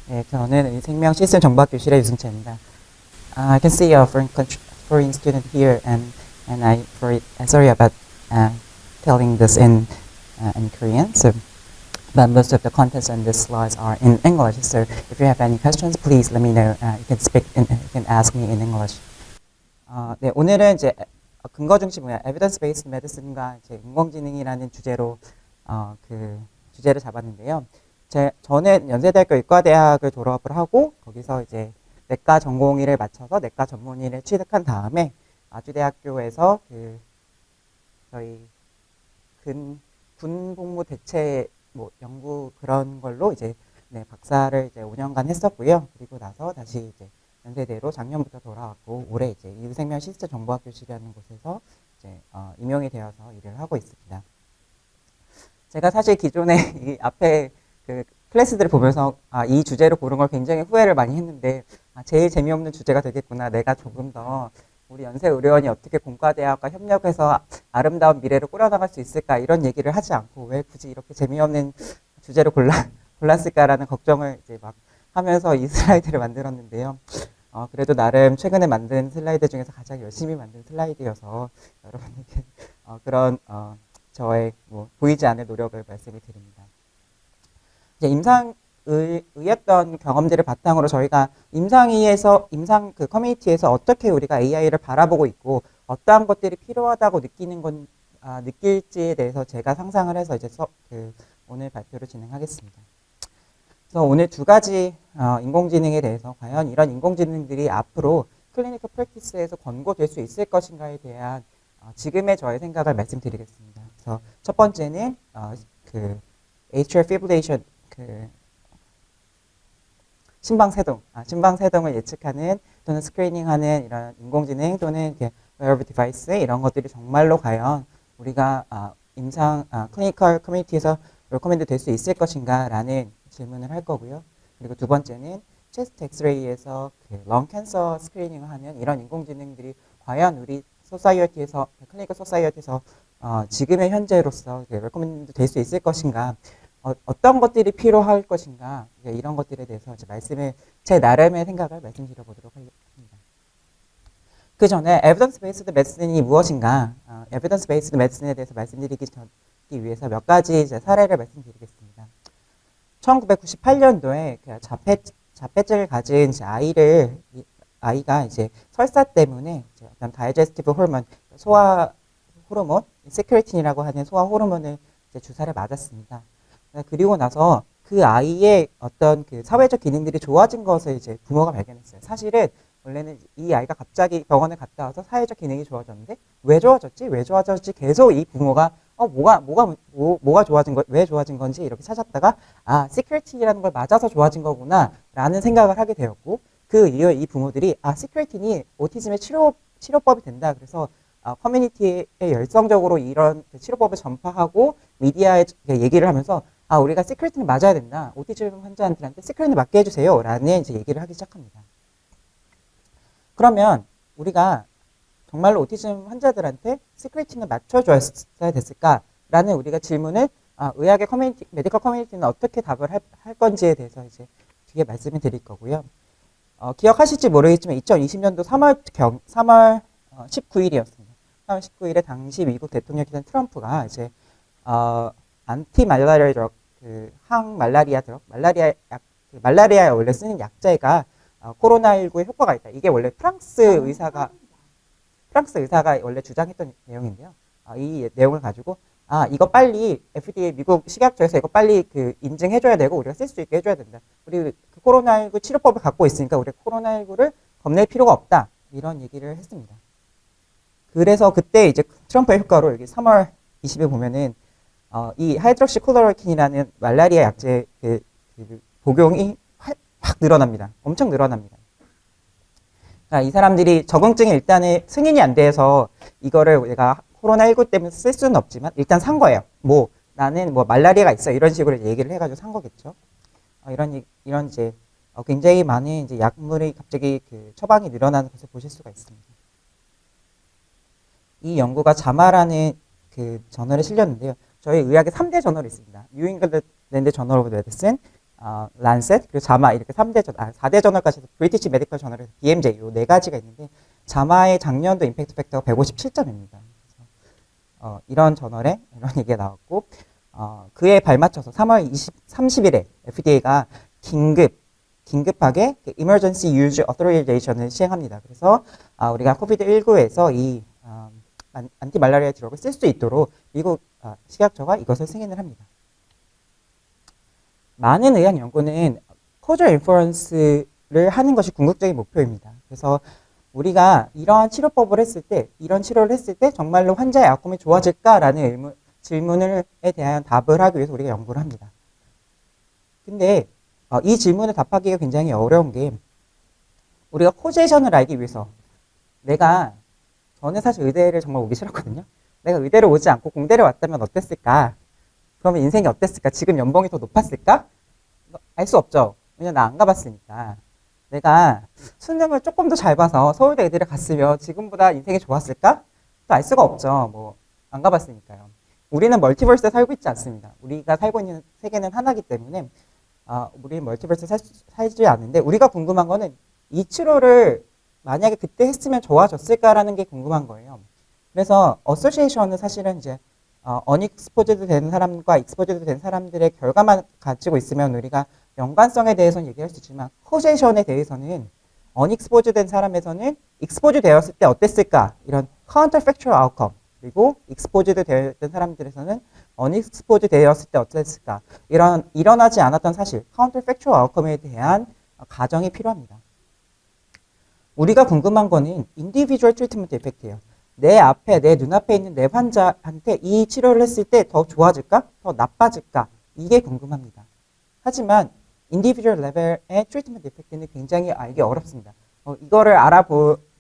네, 저는 생명 시스템 정보학 교실의 유승채입니다. I can see a foreign student here, and sorry about telling this in Korean. So, but most of the contents on this slides are in English. So, if you have any questions, please let me know. You can ask me in English. 네, 오늘은 이제 근거 중심 뭐야, evidence based medicine과 이제 인공지능이라는 주제로 그 주제를 잡았는데요. 저는 연세대학교 의과대학을 졸업을 하고 거기서 이제 내과 전공의를 마쳐서 내과 전문의를 취득한 다음에 아주대학교에서 그 저희 군복무 대체 뭐 연구 그런 걸로 이제 네, 박사를 이제 5년간 했었고요. 그리고 나서 다시 이제 연세대로 작년부터 돌아왔고 올해 이제 이후생명 시스템 정보학 교실이라는 곳에서 이제 임용이 되어서 일을 하고 있습니다. 제가 사실 기존에 이 앞에 그 클래스들을 보면서 이 주제로 고른 걸 굉장히 후회를 많이 했는데 제일 재미없는 주제가 되겠구나. 내가 조금 더 우리 연세의료원이 어떻게 공과대학과 협력해서 아름다운 미래를 꾸려나갈 수 있을까 이런 얘기를 하지 않고 왜 굳이 이렇게 재미없는 주제로 골랐을까라는 걱정을 이제 막 하면서 이 슬라이드를 만들었는데요. 그래도 나름 최근에 만든 슬라이드 중에서 가장 열심히 만든 슬라이드여서 여러분에게 그런 저의 뭐 보이지 않을 노력을 말씀을 드립니다. 이제 임상의였던 경험들을 바탕으로 저희가 임상 그 커뮤니티에서 어떻게 우리가 AI를 바라보고 있고 어떠한 것들이 필요하다고 느낄지에 대해서 제가 상상을 해서 이제 오늘 발표를 진행하겠습니다. 그래서 오늘 두 가지 인공지능에 대해서 과연 이런 인공지능들이 앞으로 클리니컬 프랙티스에서 권고될 수 있을 것인가에 대한 지금의 저의 생각을 말씀드리겠습니다. 그래서 첫 번째는 그 atrial fibrillation 그 심방세동을 예측하는 또는 스크리닝하는 이런 인공지능 또는 wearable 디바이스 이런 것들이 정말로 과연 우리가 클리니컬 커뮤니티에서 레코멘드 될 수 있을 것인가라는 질문을 할 거고요. 그리고 두 번째는 체스트 엑스레이에서 런 캔서 스크리닝을 하는 이런 인공지능들이 과연 우리 소사이어티에서 클리니컬 소사이어티에서 지금의 현재로서 레코멘드 될 수 있을 것인가, 어떤 것들이 필요할 것인가 이런 것들에 대해서 제 나름의 생각을 말씀드려 보도록 하겠습니다. 그 전에 에비던스 베이스드 메디슨이 무엇인가, 에비던스 베이스드 메디슨에 대해서 말씀드리기 위해서 몇 가지 사례를 말씀드리겠습니다. 1998년도에 자폐증을 가진 아이가 이제 설사 때문에 어떤 다이제스티브 호르몬, 소화 호르몬, 세크레틴이라고 하는 소화 호르몬을 주사를 맞았습니다. 그리고 나서 그 아이의 어떤 그 사회적 기능들이 좋아진 것을 이제 부모가 발견했어요. 사실은 원래는 이 아이가 갑자기 병원에 갔다 와서 사회적 기능이 좋아졌는데 왜 좋아졌지 계속 이 부모가 뭐가 왜 좋아진 건지 이렇게 찾았다가 시크레틴이라는 걸 맞아서 좋아진 거구나 라는 생각을 하게 되었고, 그 이후에 이 부모들이 시크레틴이 오티즘의 치료법이 된다. 그래서 커뮤니티에 열성적으로 이런 치료법을 전파하고 미디어에 얘기를 하면서 우리가 시크레틴을 맞아야 된다. 오티즘 환자들한테 시크레틴을 맞게 해주세요. 라는 이제 얘기를 하기 시작합니다. 그러면 우리가 정말로 오티즘 환자들한테 시크레틴을 맞춰줘야 됐을까라는 우리가 질문을 의학의 메디컬 커뮤니티는 어떻게 답을 할 건지에 대해서 이제 뒤에 말씀을 드릴 거고요. 기억하실지 모르겠지만 2020년도 3월 19일이었습니다. 3월 19일에 당시 미국 대통령이던 트럼프가 이제 안티 말라리아 드럭, 항말라리아 드럭, 말라리아에 원래 쓰는 약제가 코로나19에 효과가 있다. 이게 원래 프랑스 의사가 원래 주장했던 내용인데요. 이 내용을 가지고 이거 빨리 FDA 미국 식약처에서 이거 빨리 인증해줘야 되고 우리가 쓸 수 있게 해줘야 된다. 우리 코로나19 치료법을 갖고 있으니까 우리 코로나19를 겁낼 필요가 없다. 이런 얘기를 했습니다. 그래서 그때 이제 트럼프의 효과로 여기 3월 20일 보면은 이 하이드록시클로로킨이라는 말라리아 약제 복용이 확 늘어납니다. 엄청 늘어납니다. 이 사람들이 적응증이 일단은 승인이 안 돼서 이거를 내가 코로나19 때문에 쓸 수는 없지만 일단 산 거예요. 나는 말라리아가 있어 이런 식으로 얘기를 해가지고 산 거겠죠. 이런 이제 굉장히 많은 이제 약물이 갑자기 처방이 늘어나는 것을 보실 수가 있습니다. 이 연구가 자마라는 저널에 실렸는데요. 저희 의학의 3대 저널이 있습니다. 뉴잉글랜드 저널 오브 메디슨, 란셋, 그리고 자마 이렇게 4대 저널까지 해서 브리티시 메디컬 저널에서 BMJ 요 네 가지가 있는데 자마의 작년도 임팩트 팩터가 157점입니다. 이런 저널에 이런 얘기가 나왔고 그에 발맞춰서 3월 30일에 FDA가 긴급하게 Emergency Use Authorization을 시행합니다. 그래서 우리가 코비드19에서 이 안티말라리아 드럭을 쓸 수 있도록 미국 식약처가 이것을 승인을 합니다. 많은 의학 연구는 causal inference를 하는 것이 궁극적인 목표입니다. 그래서 우리가 이러한 치료법을 했을 때, 이런 치료를 했을 때 정말로 환자의 아웃컴이 좋아질까라는 질문에 대한 답을 하기 위해서 우리가 연구를 합니다. 근데 이 질문에 답하기가 굉장히 어려운 게 우리가 코제이션을 알기 위해서 저는 사실 의대를 정말 오기 싫었거든요. 내가 의대를 오지 않고 공대를 왔다면 어땠을까? 그러면 인생이 어땠을까? 지금 연봉이 더 높았을까? 알 수 없죠. 왜냐면 나 안 가봤으니까. 내가 수능을 조금 더 잘 봐서 서울대 의대를 갔으면 지금보다 인생이 좋았을까? 또 알 수가 없죠. 뭐 안 가봤으니까요. 우리는 멀티버스에 살고 있지 않습니다. 우리가 살고 있는 세계는 하나이기 때문에 우리는 멀티버스에 살지 않는데 우리가 궁금한 거는 이 치료를 만약에 그때 했으면 좋아졌을까라는 게 궁금한 거예요. 그래서 어소시에이션은 사실은 이제 언익스포즈드 된 사람과 익스포즈드 된 사람들의 결과만 가지고 있으면 우리가 연관성에 대해서는 얘기할 수 있지만 코제이션에 대해서는 언익스포즈 된 사람에서는 익스포즈 되었을 때 어땠을까 이런 카운터팩추얼 아웃컴 그리고 익스포즈드 되었던 사람들에서는 언익스포즈 되었을 때 어땠을까 이런 일어나지 않았던 사실 카운터팩추얼 아웃컴에 대한 가정이 필요합니다. 우리가 궁금한 거는 인디비주얼 트리트먼트 이펙트예요. 내 눈앞에 있는 내 환자한테 이 치료를 했을 때 더 좋아질까? 더 나빠질까? 이게 궁금합니다. 하지만 인디비주얼 레벨의 트리트먼트 이펙트는 굉장히 알기 어렵습니다. 이거를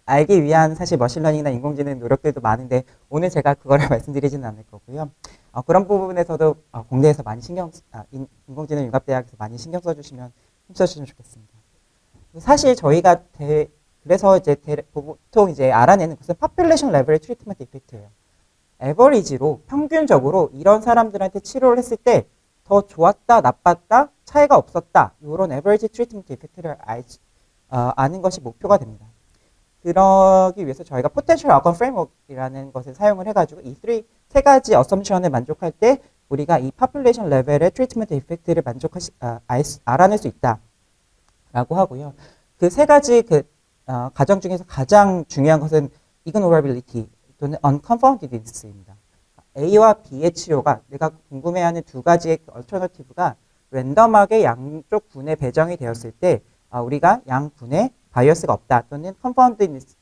알기 위한 사실 머신러닝이나 인공지능 노력들도 많은데 오늘 제가 그거를 말씀드리지는 않을 거고요. 그런 부분에서도 공대에서 많이 인공지능 융합대학에서 많이 신경 써주시면 힘써주시면 좋겠습니다. 사실 저희가 그래서 이제 보통 이제 알아내는 것은 population level의 트리트먼트 이펙트예요. 에버리지로 평균적으로 이런 사람들한테 치료를 했을 때 더 좋았다, 나빴다, 차이가 없었다 이런 에버리지 트리트먼트 이펙트를 아는 것이 목표가 됩니다. 그러기 위해서 저희가 potential outcome framework이라는 것을 사용을 해가지고 이 세 가지 어썸션을 만족할 때 우리가 이 population level의 트리트먼트 이펙트를 알아낼 수 있다라고 하고요. 그 세 가지 가정 중에서 가장 중요한 것은 ignorability 또는 unconfoundedness입니다. A와 B의 치료가 내가 궁금해하는 두 가지의 얼터너티브가 랜덤하게 양쪽 군에 배정이 되었을 때 우리가 양 군에 바이어스가 없다 또는 confoundedness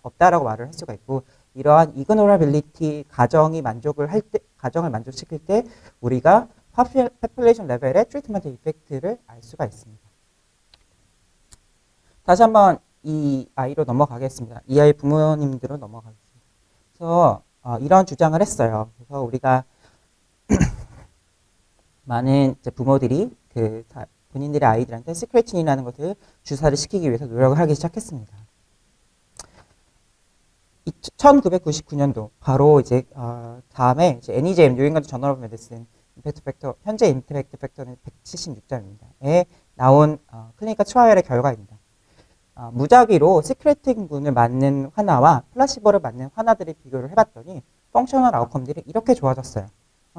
없다라고 말을 할 수가 있고 이러한 ignorability 가정을 만족시킬 때 우리가 population 레벨의 트리트먼트 이펙트를 알 수가 있습니다. 다시 한번 이 아이로 넘어가겠습니다. 이 아이 부모님들로 넘어가겠습니다. 그래서 이런 주장을 했어요. 그래서 우리가 많은 부모들이 본인들의 아이들한테 시크레틴이라는 것을 주사를 시키기 위해서 노력을 하기 시작했습니다. 1999년도 바로 이제 다음에 이제 NEJM 뉴 잉글랜드 저널 오브 메디슨 임팩트 팩터 현재 임팩트 팩터는 176점입니다.에 나온 클리니컬 트라이얼의 결과입니다. 무작위로 시크레틴군을 맞는 환아와 플라시보를 맞는 환아들이 비교를 해봤더니 펑셔널 아웃컴들이 이렇게 좋아졌어요.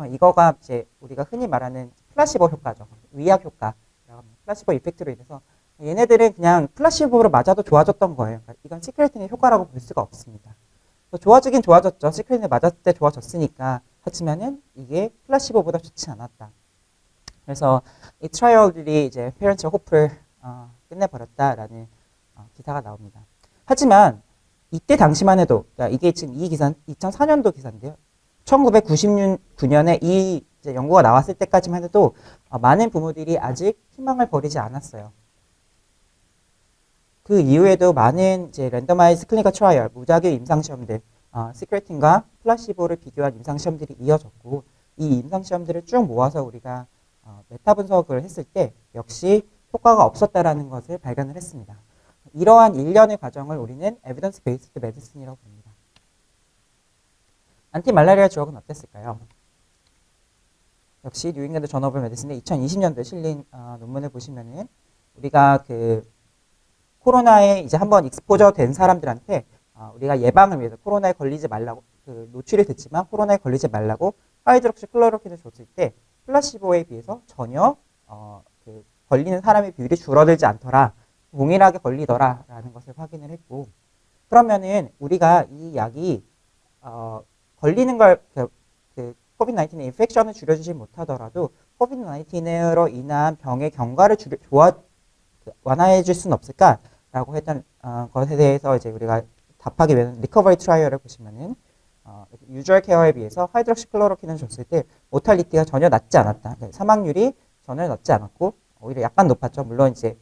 이거가 이제 우리가 흔히 말하는 플라시보 효과죠. 위약 효과, 플라시보 이펙트로 인해서 얘네들은 그냥 플라시보로 맞아도 좋아졌던 거예요. 그러니까 이건 시크레틴의 효과라고 볼 수가 없습니다. 좋아지긴 좋아졌죠. 시크레틴을 맞았을 때 좋아졌으니까. 하지만은 이게 플라시보보다 좋지 않았다. 그래서 이 트라이얼들이 이제 페런츠 호프를 끝내버렸다라는 기사가 나옵니다. 하지만 이때 당시만 해도 그러니까 이게 지금 이 기사 2004년도 기사인데요. 1999년에 이 이제 연구가 나왔을 때까지만 해도 많은 부모들이 아직 희망을 버리지 않았어요. 그 이후에도 많은 이제 랜더마이즈 클리니컬 트라이얼, 무작위 임상시험들, 시크레틴과 플라시보를 비교한 임상시험들이 이어졌고 이 임상시험들을 쭉 모아서 우리가 메타 분석을 했을 때 역시 효과가 없었다라는 것을 발견을 했습니다. 이러한 일련의 과정을 우리는 에비던스 베이스드 메디슨이라고 부릅니다. 안티말라리아 주역은 어땠을까요? 역시 뉴잉글랜드 저널 오브 메디슨의 2020년도에 실린 논문을 보시면은 우리가 그 코로나에 이제 한번 익스포저 된 사람들한테 우리가 예방을 위해서 코로나에 걸리지 말라고 그 노출이 됐지만 코로나에 걸리지 말라고 하이드록시 클로로킨을 줬을 때 플라시보에 비해서 전혀 그 걸리는 사람의 비율이 줄어들지 않더라. 동일하게 걸리더라라는 것을 확인을 했고 그러면은 우리가 이 약이 걸리는 걸 그 코비드-19의 인펙션을 줄여주지 못하더라도 코비드-19으로 인한 병의 경과를 완화해 줄 수는 없을까라고 했던 것에 대해서 이제 우리가 답하기 위해서 리커버리 트라이얼을 보시면은 유주얼 케어에 비해서 하이드록시클로로킨을 줬을 때 모탈리티가 전혀 낮지 않았다. 그러니까 사망률이 전혀 낮지 않았고 오히려 약간 높았죠. 물론 이제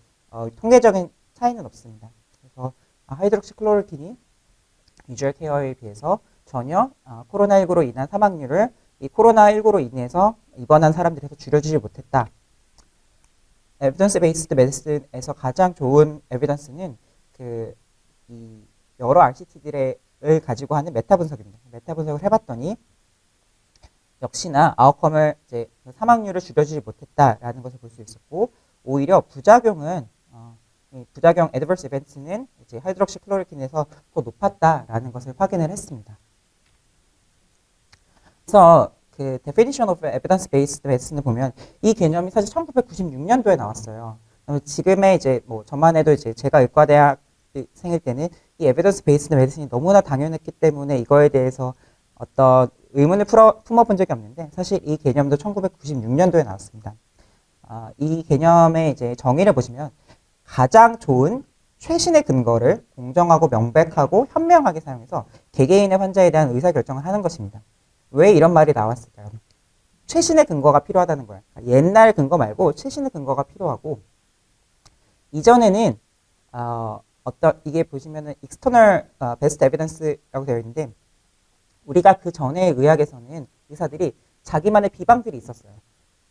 통계적인 차이는 없습니다. 그래서 하이드록시클로로킨이 유주얼 케어에 비해서 전혀 코로나19로 인한 사망률을 이 코로나19로 인해서 입원한 사람들에서 줄여주지 못했다. 에비던스 베이스드 메디슨에서 가장 좋은 에비던스는 이 여러 RCT들을 가지고 하는 메타 분석입니다. 메타 분석을 해봤더니 역시나 아웃컴을 이제 사망률을 줄여주지 못했다라는 것을 볼 수 있었고 오히려 부작용 adverse event는 이제 하이드록시클로로킨에서 더 높았다라는 것을 확인을 했습니다. 그래서 그 Definition of Evidence-Based Medicine을 보면 이 개념이 사실 1996년도에 나왔어요. 지금의 이제 뭐 저만 해도 이제 제가 의과대학 생일 때는 이 Evidence-Based Medicine이 너무나 당연했기 때문에 이거에 대해서 어떤 의문을 품어본 적이 없는데 사실 이 개념도 1996년도에 나왔습니다. 이 개념의 이제 정의를 보시면 가장 좋은 최신의 근거를 공정하고 명백하고 현명하게 사용해서 개개인의 환자에 대한 의사결정을 하는 것입니다. 왜 이런 말이 나왔을까요? 최신의 근거가 필요하다는 거예요. 옛날 근거 말고 최신의 근거가 필요하고 이전에는 이게 보시면은 external best evidence라고 되어 있는데 우리가 그 전에 의학에서는 의사들이 자기만의 비방들이 있었어요.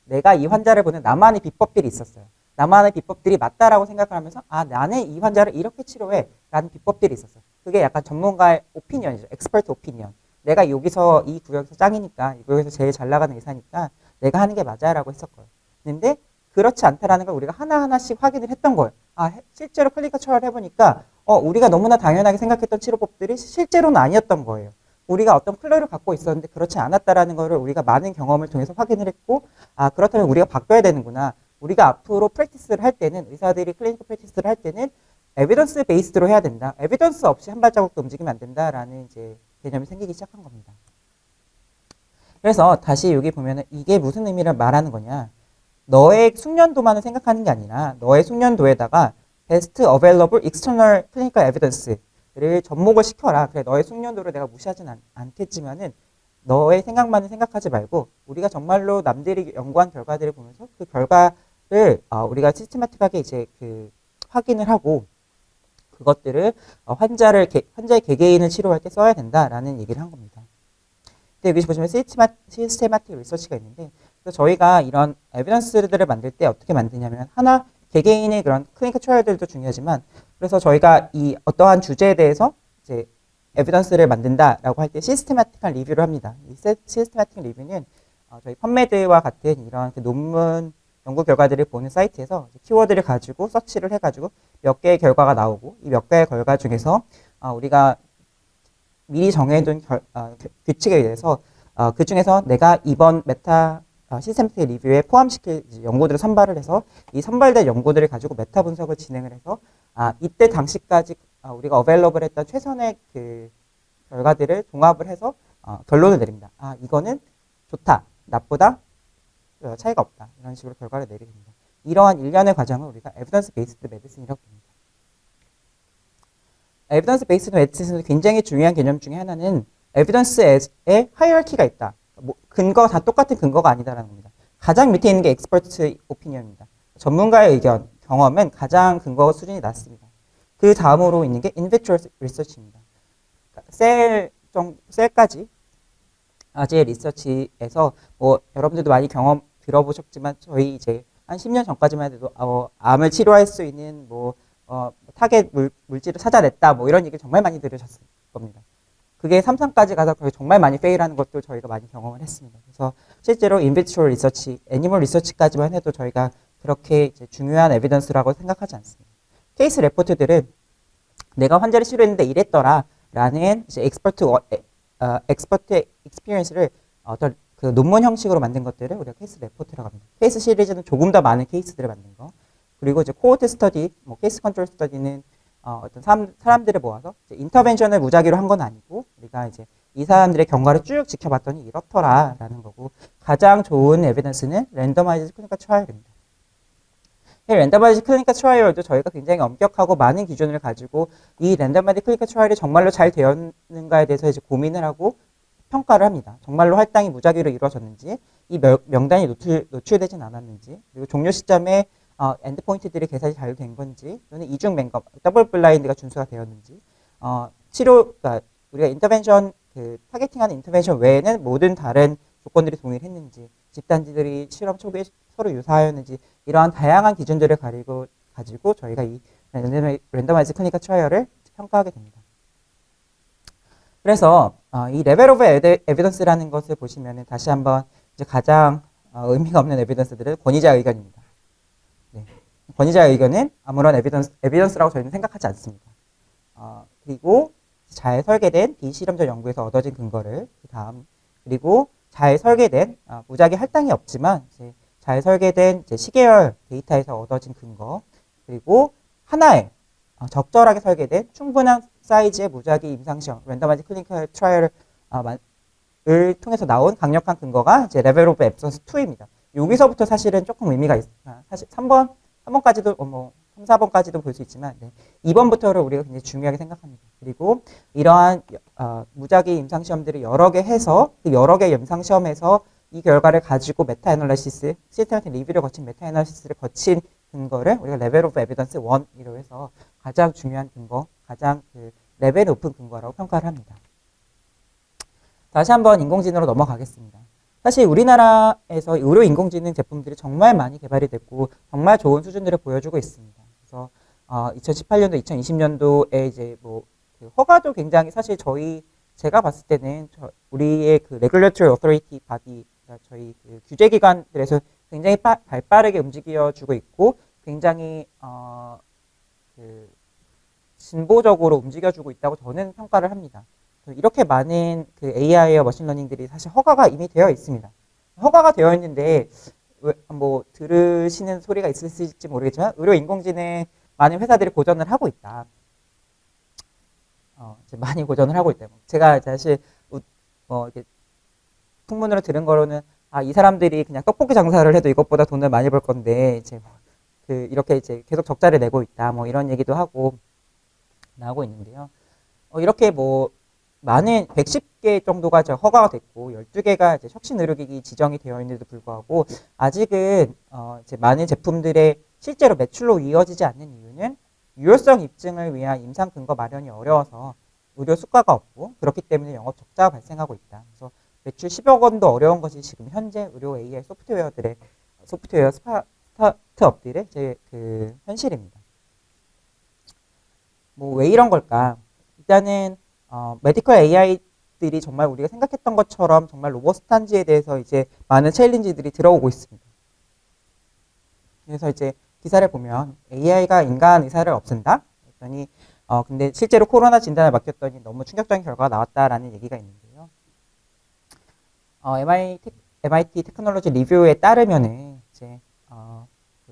내가 이 환자를 보는 나만의 비법들이 있었어요. 나만의 비법들이 맞다라고 생각을 하면서 나는 이 환자를 이렇게 치료해 라는 비법들이 있었어요. 그게 약간 전문가의 오피니언이죠. 엑스퍼트 오피니언. 내가 여기서 이 구역에서 짱이니까 이 구역에서 제일 잘 나가는 의사니까 내가 하는 게 맞아 라고 했었고요. 근데 그렇지 않다라는 걸 우리가 하나하나씩 확인을 했던 거예요. 실제로 클리니컬 트라이얼을 해보니까 우리가 너무나 당연하게 생각했던 치료법들이 실제로는 아니었던 거예요. 우리가 어떤 플레이를 갖고 있었는데 그렇지 않았다라는 거를 우리가 많은 경험을 통해서 확인을 했고 그렇다면 우리가 바꿔야 되는구나. 우리가 앞으로 프랙티스를 할 때는 의사들이 클리니컬 프랙티스를 할 때는 에비던스 베이스드로 해야 된다. 에비던스 없이 한 발자국도 움직이면 안 된다라는 이제 개념이 생기기 시작한 겁니다. 그래서 다시 여기 보면은 이게 무슨 의미를 말하는 거냐? 너의 숙련도만을 생각하는 게 아니라 너의 숙련도에다가 Best Available External Clinical Evidence를 접목을 시켜라. 그래 너의 숙련도를 내가 무시하진 않겠지만은 너의 생각만을 생각하지 말고 우리가 정말로 남들이 연구한 결과들을 보면서 그 결과를 우리가 시스테마틱하게 이제 그 확인을 하고 그것들을 환자의 개개인을 치료할 때 써야 된다라는 얘기를 한 겁니다. 근데 여기 보시면 시스테마틱 리서치가 있는데 그래서 저희가 이런 에비던스들을 만들 때 어떻게 만드냐면 하나 개개인의 그런 클리니컬 트라이얼들도 중요하지만 그래서 저희가 이 어떠한 주제에 대해서 이제 에비던스를 만든다라고 할 때 시스테마틱한 리뷰를 합니다. 이 시스테마틱 리뷰는 저희 펀메드와 같은 이런 그 논문 연구 결과들을 보는 사이트에서 키워드를 가지고 서치를 해가지고 몇 개의 결과가 나오고 이 몇 개의 결과 중에서 우리가 미리 정해둔 규칙에 의해서 그 중에서 내가 이번 메타 시스템틱 리뷰에 포함시킬 연구들을 선발을 해서 이 선발된 연구들을 가지고 메타 분석을 진행을 해서 이때 당시까지 우리가 어베일러블 했던 최선의 그 결과들을 종합을 해서 결론을 내립니다. 이거는 좋다, 나쁘다, 차이가 없다. 이런 식으로 결과를 내리게 됩니다. 이러한 일련의 과정을 우리가 에비던스 베이스드 메디슨이라고 봅니다. 에비던스 베이스드 메디슨의 굉장히 중요한 개념 중에 하나는 에비던스에 하이어키가 있다. 근거가 다 똑같은 근거가 아니다라는 겁니다. 가장 밑에 있는 게 엑스퍼트 오피니언입니다. 전문가의 의견, 경험은 가장 근거 수준이 낮습니다. 그 다음으로 있는 게 인비트로 리서치입니다. 셀까지 아재 리서치에서 여러분들도 많이 경험 들어보셨지만 저희 이제 한 10년 전까지만 해도 암을 치료할 수 있는 타겟 물질을 찾아냈다 이런 얘기 정말 많이 들으셨을 겁니다. 그게 3상까지 가서 거의 정말 많이 페일하는 것도 저희가 많이 경험을 했습니다. 그래서 실제로 인비트로 리서치, 애니멀 리서치까지만 해도 저희가 그렇게 이제 중요한 에비던스라고 생각하지 않습니다. 케이스 레포트들은 내가 환자를 치료했는데 이랬더라 라는 이제 엑스퍼트 익스피리언스를 어떤 그 논문 형식으로 만든 것들을 우리가 케이스 레포트라고 합니다. 케이스 시리즈는 조금 더 많은 케이스들을 만든 거. 그리고 이제 코호트 스터디, 뭐 케이스 컨트롤 스터디는 어떤 사람들을 모아서 인터벤션을 무작위로 한 건 아니고 우리가 이제 이 사람들의 경과를 쭉 지켜봤더니 이렇더라라는 거고 가장 좋은 에비던스는 랜더마이즈 클리니컬 트라이얼입니다. 이 랜더마이즈 클리니컬 트라이얼도 저희가 굉장히 엄격하고 많은 기준을 가지고 이 랜더마이즈 클리니컬 트라이얼이 정말로 잘 되었는가에 대해서 이제 고민을 하고 평가를 합니다. 정말로 할당이 무작위로 이루어졌는지, 이 명단이 노출되진 않았는지, 그리고 종료 시점에 엔드포인트들이 계산이 잘 된 건지, 또는 이중 맹검, 더블 블라인드가 준수가 되었는지, 그러니까 우리가 인터벤션, 타겟팅하는 인터벤션 외에는 모든 다른 조건들이 동일했는지, 집단지들이 실험 초기에 서로 유사하였는지, 이러한 다양한 기준들을 가지고 저희가 이 랜더마이즈 클리니컬 트라이얼을 평가하게 됩니다. 그래서 이 레벨 오브 에비던스라는 것을 보시면 다시 한번 이제 가장 의미가 없는 에비던스들은 권위자 의견입니다. 네. 권위자 의견은 아무런 에비던스라고 저희는 생각하지 않습니다. 그리고 잘 설계된 비실험적 연구에서 얻어진 근거를 그리고 잘 설계된 무작위 할당이 없지만 이제 잘 설계된 이제 시계열 데이터에서 얻어진 근거 그리고 하나의 적절하게 설계된 충분한 사이즈의 무작위 임상시험 랜더마이즈 클리니컬 트라이얼을 통해서 나온 강력한 근거가 이제 레벨 오브 에비던스 2입니다. 여기서부터 사실은 조금 의미가 있어요. 사실 3번까지도 뭐 3, 4번까지도 볼 수 있지만 2번부터를 우리가 굉장히 중요하게 생각합니다. 그리고 이러한 무작위 임상시험들을 여러 개 해서 그 여러 개 임상시험에서 이 결과를 가지고 메타애널리시스, 시스테마틱 리뷰를 거친 메타애널리시스를 거친 근거를 우리가 레벨 오브 에비던스 1이라고 해서 가장 중요한 근거, 가장 레벨 높은 근거라고 평가를 합니다. 다시 한번 인공지능으로 넘어가겠습니다. 사실 우리나라에서 의료 인공지능 제품들이 정말 많이 개발이 됐고 정말 좋은 수준들을 보여주고 있습니다. 그래서 2018년도, 2020년도에 이제 허가도 굉장히 사실 제가 봤을 때는 우리의 Regulatory Authority Body, 저희 규제기관들에서 굉장히 발빠르게 움직여주고 있고 굉장히 진보적으로 움직여주고 있다고 저는 평가를 합니다. 이렇게 많은 AI와 머신러닝들이 사실 허가가 이미 되어 있습니다. 허가가 되어 있는데 뭐 들으시는 소리가 있을지 모르겠지만 의료 인공지능 많은 회사들이 고전을 하고 있다. 많이 고전을 하고 있다. 제가 사실 이렇게 풍문으로 들은 거로는 이 사람들이 그냥 떡볶이 장사를 해도 이것보다 돈을 많이 벌 건데 이제 이렇게 이제 계속 적자를 내고 있다. 뭐 이런 얘기도 나오고 있는데요. 이렇게 많은 110개 정도가 허가가 됐고 12개가 이제 혁신 의료기기 지정이 되어 있는데도 불구하고 아직은 이제 많은 제품들의 실제로 매출로 이어지지 않는 이유는 유효성 입증을 위한 임상 근거 마련이 어려워서 의료 수가가 없고 그렇기 때문에 영업 적자가 발생하고 있다. 그래서 매출 10억 원도 어려운 것이 지금 현재 의료 AI 소프트웨어 스타트업들의 제 현실입니다. 왜 이런 걸까? 일단은 메디컬 AI들이 정말 우리가 생각했던 것처럼 정말 로버스트한지에 대해서 이제 많은 챌린지들이 들어오고 있습니다. 그래서 이제 기사를 보면 AI가 인간 의사를 없앤다? 그랬더니 근데 실제로 코로나 진단을 맡겼더니 너무 충격적인 결과가 나왔다라는 얘기가 있는데요. MIT 테크놀로지 리뷰에 따르면은 이제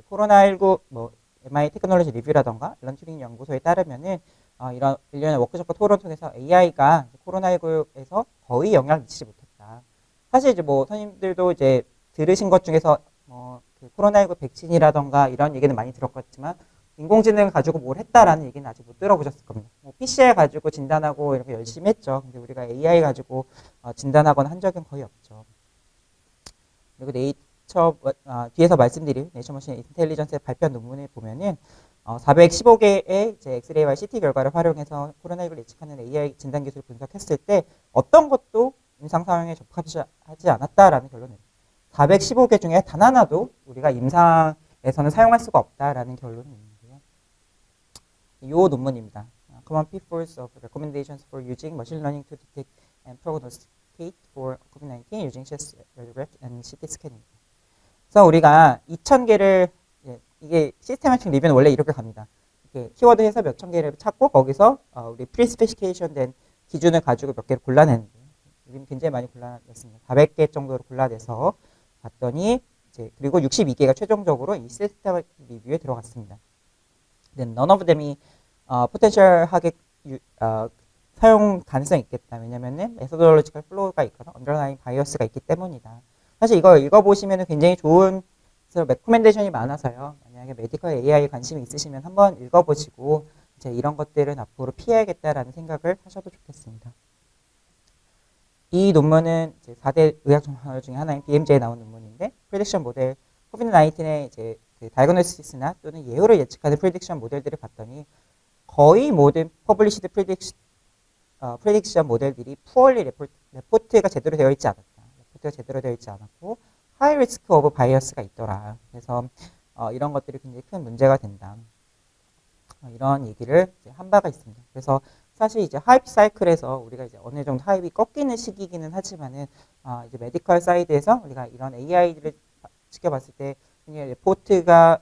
코로나19 MIT 테크놀로지 리뷰라던가 앨런 튜링 연구소에 따르면은 이런 일련의 워크숍과 토론 통해서 AI가 코로나19에서 거의 영향을 미치지 못했다. 사실 이제 선생님들도 이제 들으신 것 중에서 코로나19 백신이라던가 이런 얘기는 많이 들었겠지만 인공지능을 가지고 뭘 했다라는 얘기는 아직 못 들어보셨을 겁니다. PCR 가지고 진단하고 이렇게 열심히 했죠. 근데 우리가 AI 가지고 진단하거나 한 적은 거의 없죠. 그리고 뒤에서 말씀드린 네이처 머신 인텔리전스의 발표 논문을 보면은 415개의 이제 엑스레이와 CT 결과를 활용해서 코로나19를 예측하는 AI 진단 기술을 분석했을 때 어떤 것도 임상 사용에 적합하지 않았다라는 결론을 415개 중에 단 하나도 우리가 임상에서는 사용할 수가 없다라는 결론이 있는데요. 이 논문입니다. common pitfalls of recommendations for using machine learning to detect and prognosticate for COVID-19 using chest radiograph and CT scanning. 그래서 우리가 2,000개를 이게 시스테마틱 리뷰는 원래 이렇게 갑니다. 이렇게 키워드 해서 몇 천 개를 찾고 거기서 우리 프리스페시피케이션 된 기준을 가지고 몇 개를 골라내는데 우리는 굉장히 많이 골라냈습니다. 400개 정도로 골라내서 봤더니 이제 그리고 62개가 최종적으로 이 시스테마틱 리뷰에 들어갔습니다. Then none of them이 포텐셜하게 사용 가능성이 있겠다. 왜냐면은 메소돌로지컬 플로우가 있거나 언더라인 바이어스가 있기 때문이다. 사실 이거 읽어보시면 굉장히 좋은 레코멘데이션이 많아서요. 만약에 메디컬 AI에 관심이 있으시면 한번 읽어보시고 이제 이런 것들은 앞으로 피해야겠다라는 생각을 하셔도 좋겠습니다. 이 논문은 이제 4대 의학 저널 중에 하나인 BMJ에 나온 논문인데 프리딕션 모델 코비드-19의 이제 그 다이그노시스나 또는 예후를 예측하는 프리딕션 모델들을 봤더니 거의 모든 퍼블리시드 프리딕션 모델들이 푸얼리 레포트가 제대로 되어 있지 않았다. 레포트가 제대로 되어 있지 않았고 하이 리스크 오브 바이어스가 있더라. 그래서 이런 것들이 굉장히 큰 문제가 된다. 이런 얘기를 이제 한 바가 있습니다. 그래서 사실 이제 하이프 사이클에서 우리가 이제 어느 정도 하이프이 꺾이는 시기이기는 하지만은 이제 메디컬 사이드에서 우리가 이런 AI들을 지켜봤을 때 굉장히 레포트가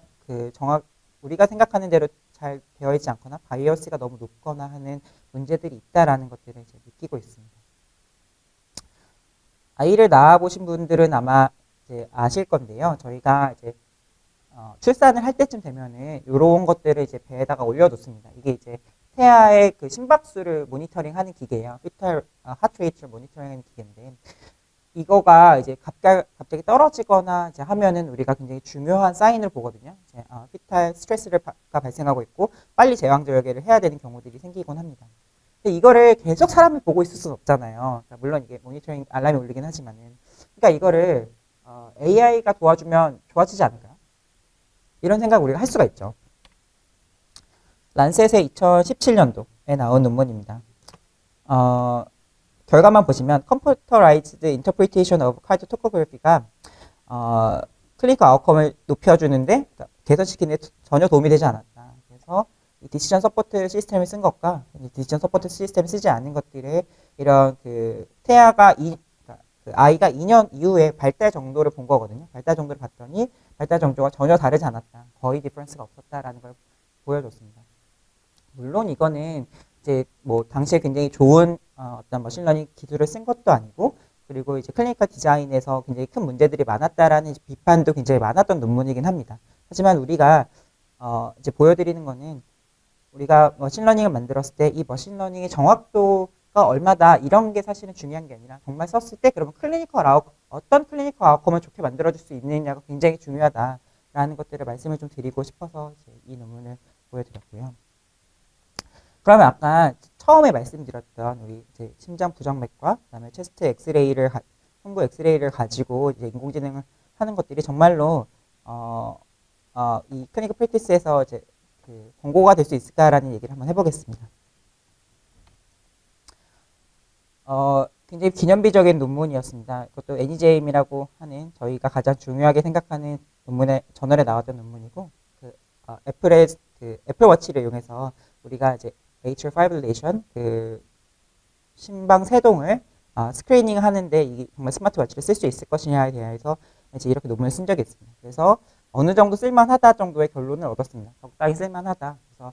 우리가 생각하는 대로 잘 되어 있지 않거나 바이어스가 너무 높거나 하는 문제들이 있다라는 것들을 이제 느끼고 있습니다. 아이를 낳아보신 분들은 아마 이제 아실 건데요. 저희가 이제 출산을 할 때쯤 되면은 이런 것들을 이제 배에다가 올려놓습니다. 이게 이제 태아의 그 심박수를 모니터링하는 기계예요. 피탈 하트 레이트를 모니터링하는 기계인데 이거가 이제 갑자기 떨어지거나 이제 하면은 우리가 굉장히 중요한 사인을 보거든요. 이제 피탈 스트레스가 발생하고 있고 빨리 제왕절개를 해야 되는 경우들이 생기곤 합니다. 근데 이거를 계속 사람이 보고 있을 수는 없잖아요. 그러니까 물론 이게 모니터링 알람이 울리긴 하지만은 그러니까 이거를 AI가 도와주면 좋아지지 않을까요? 이런 생각 우리가 할 수가 있죠. 란셋의 2017년도에 나온 논문입니다. 결과만 보시면 Computerized Interpretation of Card Topography가 클리니컬 아웃컴을 높여주는데 개선시키는 데 전혀 도움이 되지 않았다. 그래서 이 디시전 서포트 시스템을 쓴 것과 디시전 서포트 시스템을 쓰지 않은 것들의 이런 그 태아가 그 아이가 2년 이후에 발달 정도를 본 거거든요. 발달 정도를 봤더니 발달 정도가 전혀 다르지 않았다. 거의 디퍼런스가 없었다라는 걸 보여줬습니다. 물론 이거는 이제 뭐 당시에 굉장히 좋은 어떤 머신러닝 기술을 쓴 것도 아니고 그리고 이제 클리니컬 디자인에서 굉장히 큰 문제들이 많았다라는 비판도 굉장히 많았던 논문이긴 합니다. 하지만 우리가 이제 보여드리는 거는 우리가 머신러닝을 만들었을 때 이 머신러닝의 정확도가 얼마다 이런 게 사실은 중요한 게 아니라 정말 썼을 때 그러면 어떤 클리니컬 아웃컴을 좋게 만들어줄 수 있느냐가 굉장히 중요하다라는 것들을 말씀을 좀 드리고 싶어서 이제 이 논문을 보여드렸고요. 그러면 아까 처음에 말씀드렸던 우리 이제 심장 부정맥과 그다음에 체스트 엑스레이를胸部엑스레이를 가지고 이제 인공지능을 하는 것들이 정말로 이 클리니컬 프랙티스에서 이제 그 권고가 될 수 있을까라는 얘기를 한번 해보겠습니다. 굉장히 기념비적인 논문이었습니다. 그것도 NEJM이라고 하는 저희가 가장 중요하게 생각하는 저널에 나왔던 논문이고 애플워치를 이용해서 우리가 이제 atrial fibrillation 그 심방 세동을 스크리닝 하는데 이게 정말 스마트워치를 쓸 수 있을 것이냐에 대해서 이제 이렇게 논문을 쓴 적이 있습니다. 그래서 어느 정도 쓸만하다 정도의 결론을 얻었습니다. 적당히 쓸만하다. 그래서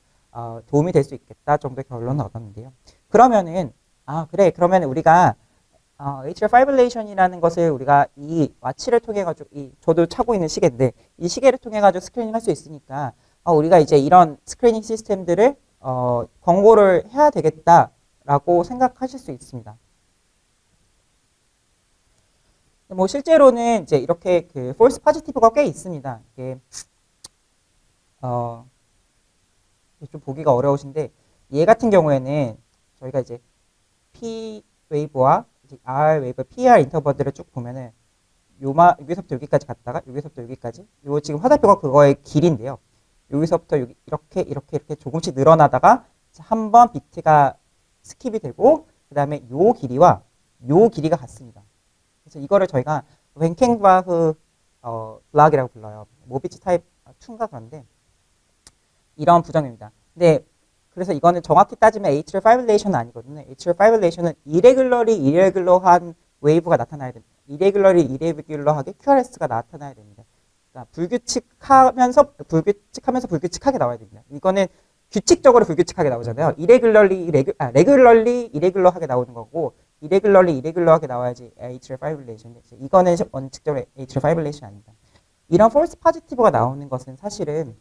도움이 될 수 있겠다 정도의 결론을 얻었는데요. 그러면은 그러면 우리가 atrial fibrillation이라는 것을 우리가 이 와치를 통해 가지고 저도 차고 있는 시계인데 이 시계를 통해 가지고 스크리닝 할 수 있으니까 우리가 이제 이런 스크리닝 시스템들을 권고를 해야 되겠다라고 생각하실 수 있습니다. 뭐 실제로는 이제 이렇게 그 false positive가 꽤 있습니다. 이게 좀 보기가 어려우신데 얘 같은 경우에는 저희가 이제 P 웨이브와 R 웨이브, PR 인터벌들을 쭉 보면은 여기서부터 여기까지 갔다가 여기서부터 여기까지 요 지금 화살표가 그거의 길인데요. 여기서부터 여기 이렇게 조금씩 늘어나다가 한번 비트가 스킵이 되고 그 다음에 요 길이와 요 길이가 같습니다. 그래서 이거를 저희가 웬켄바흐 블락이라고 불러요. 모비지 타입 2인가 그런데 이런 부정입니다. 근데 그래서 이거는 정확히 따지면 atrial fibrillation은 아니거든요. atrial fibrillation은 irregular한 웨이브가 나타나야 됩니다. irregular하게 QRS가 나타나야 됩니다. 그러니까 불규칙하면서 불규칙하게 나와야 됩니다. 이거는 규칙적으로 불규칙하게 나오잖아요. regularly irregular하게 나오는 거고, irregular하게 나와야지 atrial fibrillation. 이거는 원칙적으로 atrial fibrillation 아닙니다. 이런 false positive가 나오는 것은 사실은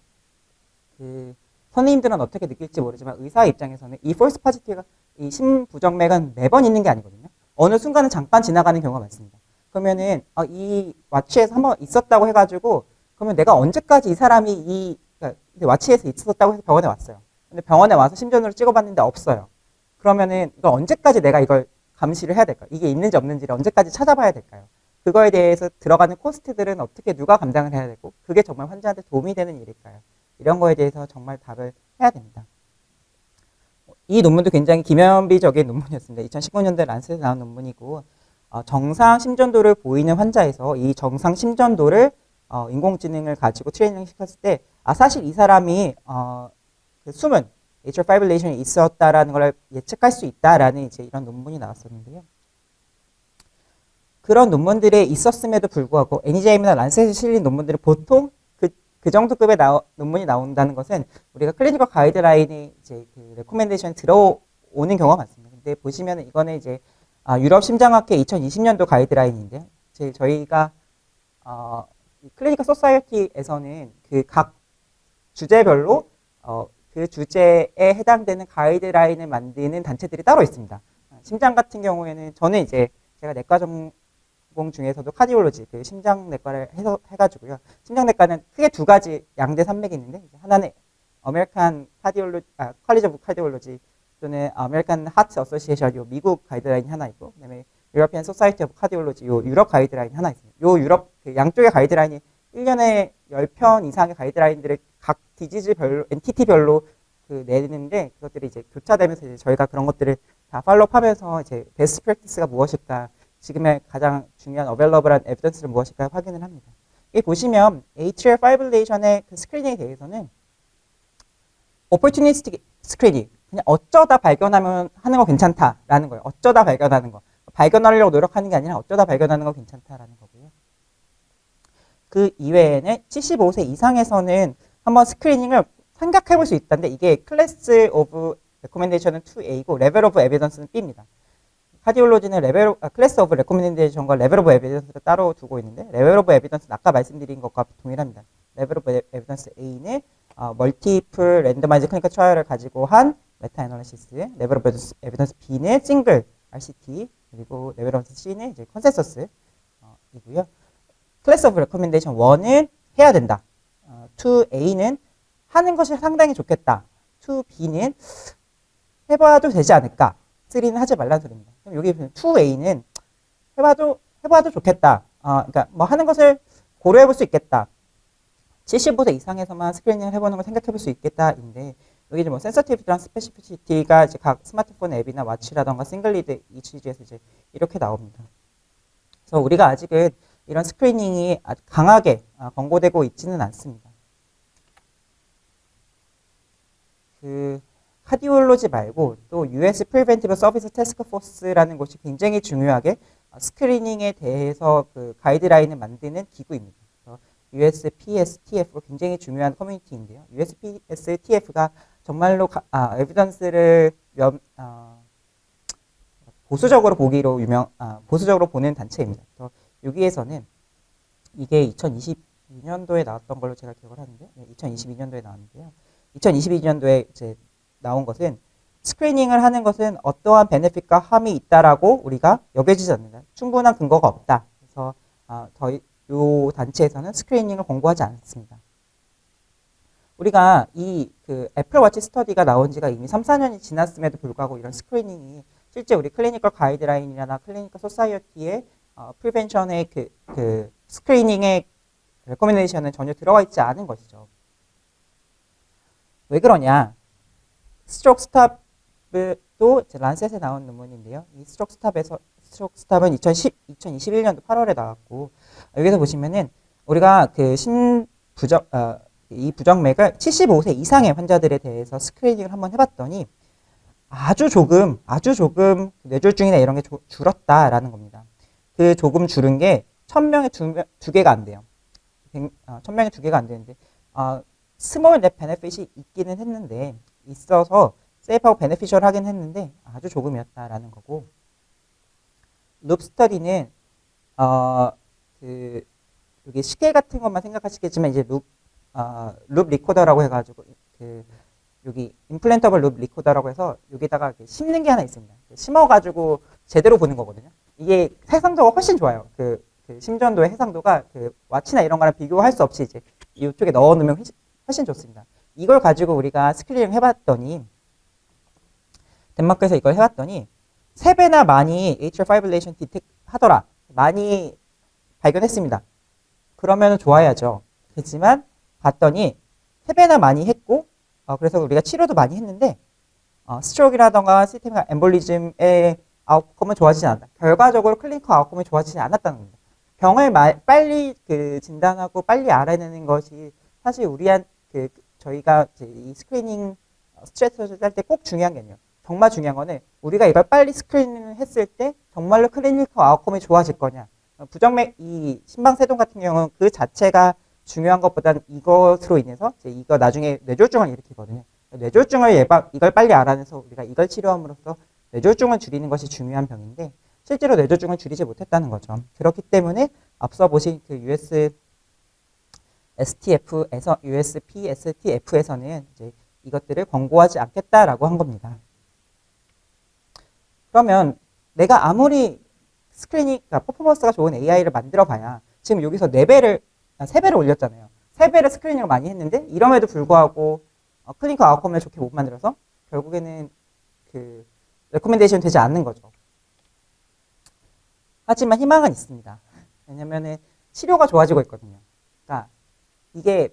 선생님들은 어떻게 느낄지 모르지만 의사 입장에서는 이 false positive가 이 심부정맥은 매번 있는 게 아니거든요. 어느 순간은 잠깐 지나가는 경우가 많습니다. 그러면은 이 와치에서 한번 있었다고 해가지고 그러면 내가 언제까지 이 사람이 그러니까 와치에서 있었다고 해서 병원에 왔어요. 근데 병원에 와서 심전으로 찍어봤는데 없어요. 그러면은 이걸 언제까지 내가 이걸 감시를 해야 될까요? 이게 있는지 없는지를 언제까지 찾아봐야 될까요? 그거에 대해서 들어가는 코스트들은 어떻게 누가 감당을 해야 되고 그게 정말 환자한테 도움이 되는 일일까요? 이런 거에 대해서 정말 답을 해야 됩니다. 이 논문도 굉장히 기면비적인 논문이었습니다. 2019년도에 란셋에 나온 논문이고 정상 심전도를 보이는 환자에서 이 정상 심전도를 인공지능을 가지고 트레이닝 시켰을 때 사실 이 사람이 그 숨은 atrial fibrillation이 있었다라는 걸 예측할 수 있다라는 이제 이런 논문이 나왔었는데요. 그런 논문들에 있었음에도 불구하고 NEJM이나 란셋에 실린 논문들은 보통 그 정도 급의 논문이 나온다는 것은 우리가 클리니컬 가이드라인이 이제 그 레코멘데이션에 들어오는 경우가 많습니다. 근데 보시면 이거는 이제 유럽 심장학회 2020년도 가이드라인인데요. 저희가 클리니컬 소사이어티에서는 그 각 주제별로 그 주제에 해당되는 가이드라인을 만드는 단체들이 따로 있습니다. 심장 같은 경우에는 저는 이제 제가 내과 전공 중에서도 카디올로지, 그 심장내과를 해가지고요. 심장내과는 크게 두 가지 양대 산맥이 있는데 하나는 아메리칸 컬리지 오브 카디올로지 또는 아메리칸 하트 어소시에이션 요 미국 가이드라인이 하나 있고 그다음에 유러피안 소사이티 오브 카디올로지 요 유럽 가이드라인이 하나 있습니다. 요 유럽 그 양쪽의 가이드라인이 1년에 10편 이상의 가이드라인들을 각 디지즈별로 엔티티별로 그 내는데 그것들이 이제 교차되면서 이제 저희가 그런 것들을 다 팔로우하면서 이제 베스트 프랙티스가 무엇일까 지금의 가장 중요한 어벨러블한 에비던스는 무엇일까 확인을 합니다. 여기 보시면 atrial fibrillation의 그 스크리닝에 대해서는 opportunistic 스크리닝 그냥 어쩌다 발견하면 하는 거 괜찮다라는 거예요. 어쩌다 발견하는 거. 발견하려고 노력하는 게 아니라 어쩌다 발견하는 거 괜찮다라는 거고요. 그 이외에는 75세 이상에서는 한번 스크리닝을 생각해 볼 수 있다는데 이게 클래스 오브 레코멘데이션은 2A고 레벨 오브 에비던스는 B입니다. 카디올로지는 클래스 오브 레코멘데이션과 레벨 오브 에비던스를 따로 두고 있는데 레벨 오브 에비던스는 아까 말씀드린 것과 동일합니다. 레벨 오브 에비던스 A는 멀티플 랜더마이즈 클리니컬 트라이얼을 가지고 한 메타 애널리시스, 레벨 오브 에비던스 B는 싱글 RCT, 그리고 레벨 오브 C는 이제 컨센서스 이고요. 클래스 오브 레코멘데이션 1은 해야 된다. 2A는 하는 것이 상당히 좋겠다. 2B는 해봐도 되지 않을까. 3는 하지 말라는 소리입니다. 그럼 여기 2A는 해봐도 좋겠다. 그러니까 뭐 하는 것을 고려해 볼 수 있겠다. 75세 이상에서만 스크리닝을 해보는 걸 생각해 볼 수 있겠다인데 여기 뭐 센서티비티랑 스페시피시티가 이제 각 스마트폰 앱이나 와치라던가 싱글리드 ECG에서 이제 이렇게 나옵니다. 그래서 우리가 아직은 이런 스크리닝이 아주 강하게 권고되고 있지는 않습니다. 그 카디올로지 말고 또 US Preventive Service Task Force라는 곳이 굉장히 중요하게 스크리닝에 대해서 그 가이드라인을 만드는 기구입니다. USPSTF 굉장히 중요한 커뮤니티인데요. USPSTF가 정말로 에비던스를 보수적으로 보기로 보수적으로 보는 단체입니다. 여기에서는 이게 2022년도에 나왔던 걸로 제가 기억을 하는데, 2022년도에 나왔는데요. 2022년도에 이제 나온 것은 스크리닝을 하는 것은 어떠한 베네핏과 함이 있다라고 우리가 여겨지지 않는다. 충분한 근거가 없다. 그래서 이 단체에서는 스크리닝을 권고하지 않습니다. 우리가 이 그 애플워치 스터디가 나온 지가 이미 3, 4년이 지났음에도 불구하고 이런 스크리닝이 실제 우리 클리니컬 가이드라인이나 클리니컬 소사이어티의 프리벤션의 그 스크리닝의 레코멘데이션은 전혀 들어가 있지 않은 것이죠. 왜 그러냐? 스트로크 스탑도 란셋에 나온 논문인데요. 이 스트로크 스탑은 2021년도 8월에 나왔고 여기서 보시면은 우리가 그 이 부정맥을 75세 이상의 환자들에 대해서 스크리닝을 한번 해봤더니 아주 조금 뇌졸중이나 이런 게 줄었다라는 겁니다. 그 조금 줄은 게 1000명에 두 개가 안 돼요. 1000명에 두 개가 안 되는데 스몰 넷 베네핏이 있기는 했는데 있어서 세이프하고 베네피셜 하긴 했는데 아주 조금이었다라는 거고, 룹 스터디는 여기 시계 같은 것만 생각하시겠지만 이제 룹 리코더라고 해가지고 여기 임플란터블 룹 리코더라고 해서 여기다가 심는 게 하나 있습니다. 심어가지고 제대로 보는 거거든요. 이게 해상도가 훨씬 좋아요. 심전도의 해상도가 와치나 이런 거랑 비교할 수 없이 이제 이쪽에 넣어놓으면 훨씬 좋습니다. 이걸 가지고 우리가 스크리닝 해봤더니 덴마크에서 이걸 해봤더니 3배나 많이 atrial fibrillation 디텍 하더라. 많이 발견했습니다. 그러면 좋아야죠. 그렇지만 봤더니 3배나 많이 했고 그래서 우리가 치료도 많이 했는데 스트로크라던가 시스템 엠볼리즘의 아웃컴은 좋아지지 않았다. 결과적으로 클리니컬 아웃컴이 좋아지지 않았다는 겁니다. 병을 빨리 진단하고 빨리 알아내는 것이 사실 저희가 이 스크리닝 스트레스를 짤 때 꼭 중요한 게 아니에요. 정말 중요한 거는 우리가 이걸 빨리 스크리닝을 했을 때 정말로 클리니컬 아웃컴이 좋아질 거냐. 부정맥 이 심방세동 같은 경우는 그 자체가 중요한 것보다는 이것으로 인해서 이거 나중에 뇌졸중을 일으키거든요. 뇌졸중을 이걸 빨리 알아내서 우리가 이걸 치료함으로써 뇌졸중을 줄이는 것이 중요한 병인데 실제로 뇌졸중을 줄이지 못했다는 거죠. 그렇기 때문에 앞서 보신 USPSTF에서는 이제 이것들을 권고하지 않겠다라고 한 겁니다. 그러면 내가 아무리 그러니까 퍼포먼스가 좋은 AI를 만들어 봐야 지금 여기서 3배를 올렸잖아요. 3배를 스크리닝을 많이 했는데 이럼에도 불구하고 클리니컬 아웃컴을 좋게 못 만들어서 결국에는 레코멘데이션 되지 않는 거죠. 하지만 희망은 있습니다. 왜냐면은 치료가 좋아지고 있거든요. 그러니까 이게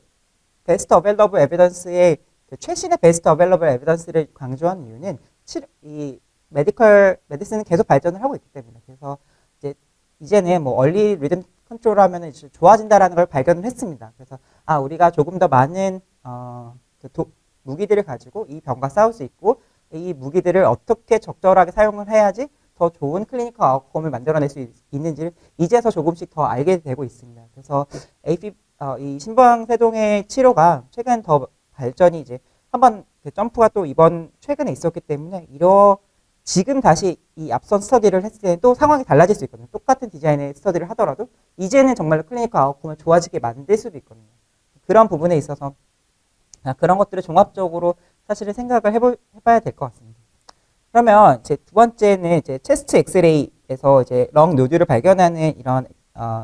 베스트 어베일러블 에비던스의 최신의 베스트 어베일러블 에비던스를 강조한 이유는 이 메디슨은 계속 발전을 하고 있기 때문에, 그래서 이제는 뭐 얼리 리듬 컨트롤 하면은 이제 좋아진다라는 걸 발견을 했습니다. 그래서 우리가 조금 더 많은 무기들을 가지고 이 병과 싸울 수 있고 이 무기들을 어떻게 적절하게 사용을 해야지 더 좋은 클리니컬 아웃컴을 만들어낼 수 있는지를 이제서 조금씩 더 알게 되고 있습니다. 그래서 이 심방세동의 치료가 최근 더 발전이 이제 한번 점프가 또 이번 최근에 있었기 때문에 지금 다시 이 앞선 스터디를 했을 때는 또 상황이 달라질 수 있거든요. 똑같은 디자인의 스터디를 하더라도 이제는 정말로 클리니컬 아웃컴을 좋아지게 만들 수도 있거든요. 그런 부분에 있어서 그런 것들을 종합적으로 사실은 생각을 해봐야 될 것 같습니다. 그러면 이제 두 번째는 이제 체스트 엑스레이에서 이제 렁 노듈을 발견하는 이런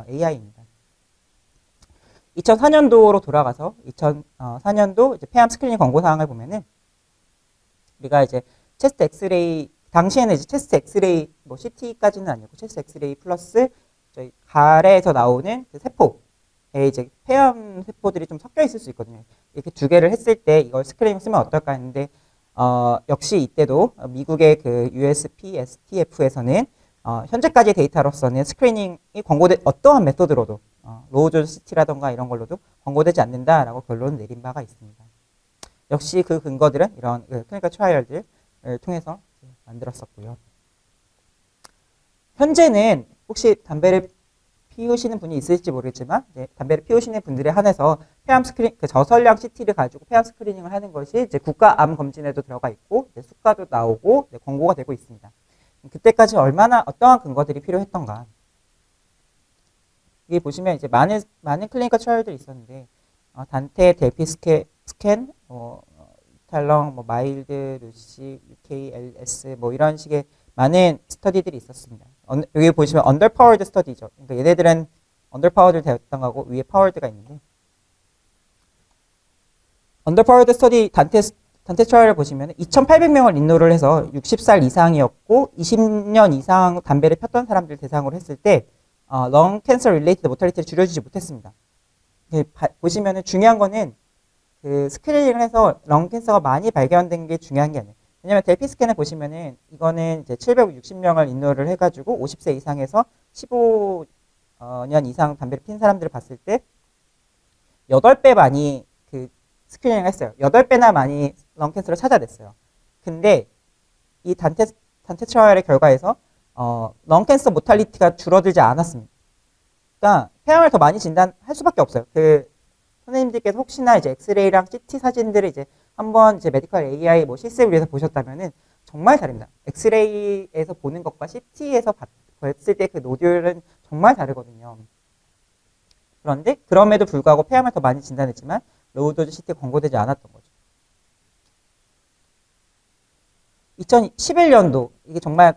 AI입니다. 2004년도로 돌아가서 2004년도 이제 폐암 스크리닝 권고 사항을 보면은 우리가 이제 체스트 엑스레이 당시에는 이제 체스트 엑스레이 뭐 CT까지는 아니고 체스트 엑스레이 플러스 저희 가래에서 나오는 세포에 이제 폐암 세포들이 좀 섞여 있을 수 있거든요. 이렇게 두 개를 했을 때 이걸 스크리닝 쓰면 어떨까 했는데 역시 이때도 미국의 USPSTF에서는 현재까지 데이터로서는 스크리닝이 어떠한 메소드로도 로우존 CT라던가 이런 걸로도 권고되지 않는다라고 결론을 내린 바가 있습니다. 역시 그 근거들은 이런 클리니컬 트라이얼들을 통해서 만들었었고요. 현재는 혹시 담배를 피우시는 분이 있을지 모르겠지만 담배를 피우시는 분들에 한해서 폐암 스크린 저설량 CT를 가지고 폐암 스크리닝을 하는 것이 이제 국가암 검진에도 들어가 있고 수가도 나오고 권고가 되고 있습니다. 그때까지 어떠한 근거들이 필요했던가? 여기 보시면 이제 많은 클리니컬 트라이얼들이 있었는데 단테, 델피 스캔, 탈렁, 마일드, 루시, UKLS 이런 식의 많은 스터디들이 있었습니다. 여기 보시면 언더파워드 스터디죠. 그러니까 얘네들은 언더파워드 되었던 거고 위에 파워드가 있는데 언더파워드 스터디 단테 트라이얼을 보시면 2,800명을 인로를 해서 60살 이상이었고 20년 이상 담배를 폈던 사람들 대상으로 했을 때 렁 캔서 릴레이티드 모탈리티를 줄여주지 못했습니다. 보시면 중요한 거는 스크리닝을 해서 렁 캔서가 많이 발견된 게 중요한 게 아니에요. 왜냐면 델피 스캔을 보시면은 이거는 이제 760명을 인로를 해가지고 50세 이상에서 15년 이상 담배를 핀 사람들을 봤을 때 8배 많이 스크리닝을 했어요. 8배나 많이 런캔서를 찾아냈어요. 근데 이 단테 트라이얼의 결과에서 런캔서 모탈리티가 줄어들지 않았습니다. 그러니까 폐암을 더 많이 진단할 수밖에 없어요. 그 선생님들께서 혹시나 이제 엑스레이랑 CT 사진들을 이제 한번 이제 메디컬 AI 뭐 실습을 위해서 보셨다면은 정말 다릅니다. 엑스레이에서 보는 것과 CT에서 봤을 때 그 노듈은 정말 다르거든요. 그런데 그럼에도 불구하고 폐암을 더 많이 진단했지만 로우도즈 CT가 권고되지 않았던 거죠. 2011년도 이게 정말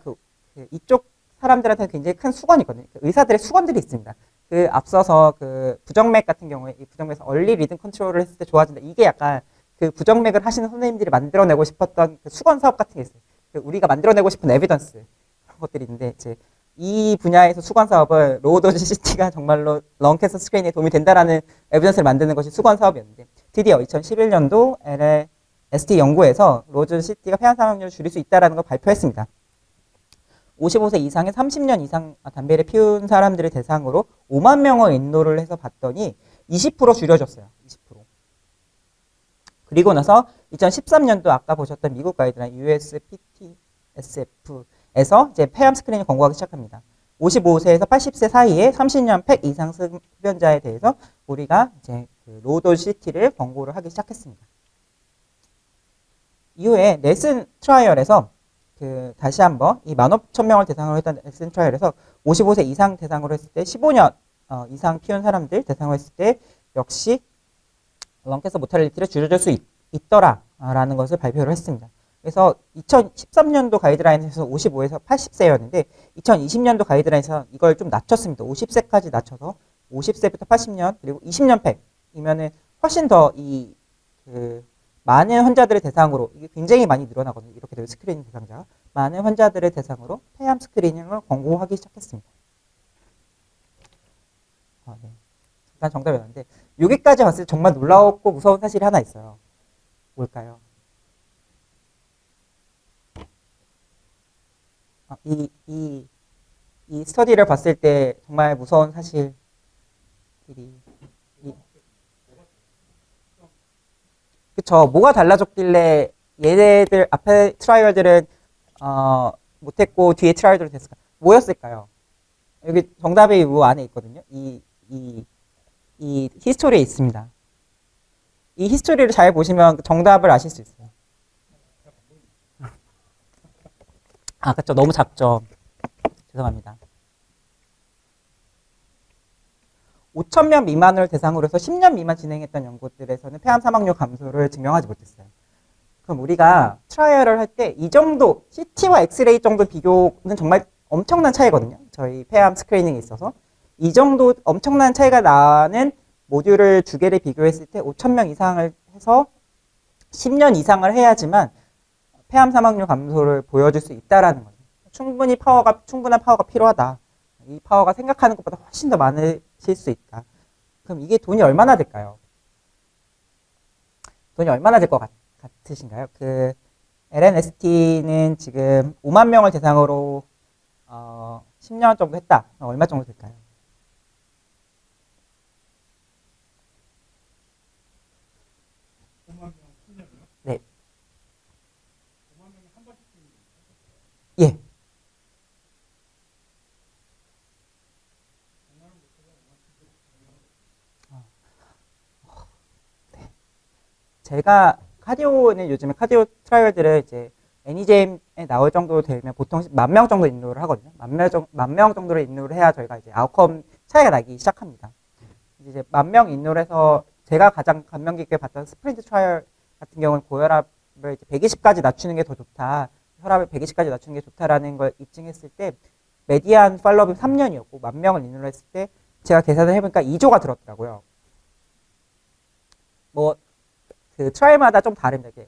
이쪽 사람들한테 굉장히 큰 수건이거든요. 의사들의 수건들이 있습니다. 그 앞서서 그 부정맥 같은 경우에 이 부정맥에서 얼리 리듬 컨트롤을 했을 때 좋아진다. 이게 약간 그 부정맥을 하시는 선생님들이 만들어내고 싶었던 그 수건 사업 같은 게 있어요. 그 우리가 만들어내고 싶은 에비던스 그런 것들이 있는데 이제 이 분야에서 수건 사업을 로우도즈 CT가 정말로 런캔서 스크린에 도움이 된다라는 에비던스를 만드는 것이 수건 사업이었는데 드디어 2011년도 ST 연구에서 로우도즈 CT가 폐암 사망률을 줄일 수 있다는 걸 발표했습니다. 55세 이상의 30년 이상 담배를 피운 사람들을 대상으로 5만 명을 인로를 해서 봤더니 20% 줄여졌어요. 20%. 그리고 나서 2013년도 아까 보셨던 미국 가이드라인 USPTSF에서 이제 폐암 스크린을 권고하기 시작합니다. 55세에서 80세 사이에 30년 팩 이상 흡연자에 대해서 우리가 이제 그 로우도즈 CT를 권고를 하기 시작했습니다. 이후에 넬슨 트라이얼에서 다시 한번 이 15,000명을 대상으로 했던 넬슨 트라이얼에서 55세 이상 대상으로 했을 때 15년 이상 피운 사람들 대상으로 했을 때 역시 런캔서 모탈리티를 줄여줄 수 있더라라는 것을 발표를 했습니다. 그래서 2013년도 가이드라인에서 55에서 80세였는데 2020년도 가이드라인에서 이걸 좀 낮췄습니다. 50세까지 낮춰서 50세부터 80년 그리고 20년 팩이면은 훨씬 더 많은 환자들의 대상으로 이게 굉장히 많이 늘어나거든요. 이렇게 되면 스크리닝 대상자 많은 환자들의 대상으로 폐암 스크리닝을 권고하기 시작했습니다. 네. 잠깐 정답이 나는데 여기까지 봤을 때 정말 놀라웠고 무서운 사실이 하나 있어요. 뭘까요? 이 스터디를 봤을 때 정말 무서운 사실들이 그쵸. 뭐가 달라졌길래 얘네들 앞에 트라이얼들은 못했고 뒤에 트라이얼들은 됐을까? 뭐였을까요? 여기 정답이 이 안에 있거든요. 이 히스토리에 있습니다. 이 히스토리를 잘 보시면 정답을 아실 수 있어요. 그쵸. 너무 작죠. 죄송합니다. 5,000명 미만을 대상으로 해서 10년 미만 진행했던 연구들에서는 폐암 사망률 감소를 증명하지 못했어요. 그럼 우리가 트라이얼을 할 때 이 정도 CT와 엑스레이 정도 비교는 정말 엄청난 차이거든요. 저희 폐암 스크리닝에 있어서 이 정도 엄청난 차이가 나는 모듈을 두 개를 비교했을 때 5,000명 이상을 해서 10년 이상을 해야지만 폐암 사망률 감소를 보여줄 수 있다라는 거죠. 충분한 파워가 필요하다. 이 파워가 생각하는 것보다 훨씬 더 많으실 수 있다. 그럼 이게 돈이 얼마나 될까요? 돈이 얼마나 될 것 같으신가요? LNST는 지금 5만 명을 대상으로 10년 정도 했다. 얼마 정도 될까요? 네. 예. 제가 카디오는 요즘에 카디오 트라이얼들을 이제 애니제임에 나올 정도 되면 보통 10,000명 정도 인로를 하거든요. 10,000명 정도를 인로를 해야 저희가 이제 아웃컴 차이가 나기 시작합니다. 이제 10,000명 인로를 해서 제가 가장 감명 깊게 봤던 스프린트 트라이얼 같은 경우는 고혈압을 이제 120까지 낮추는 게 더 좋다. 혈압을 120까지 낮추는 게 좋다라는 걸 입증했을 때 메디안 팔로업이 3년이었고 10,000명을 인로를 했을 때 제가 계산을 해보니까 2조가 들었더라고요. 트라이마다 좀 다릅니다.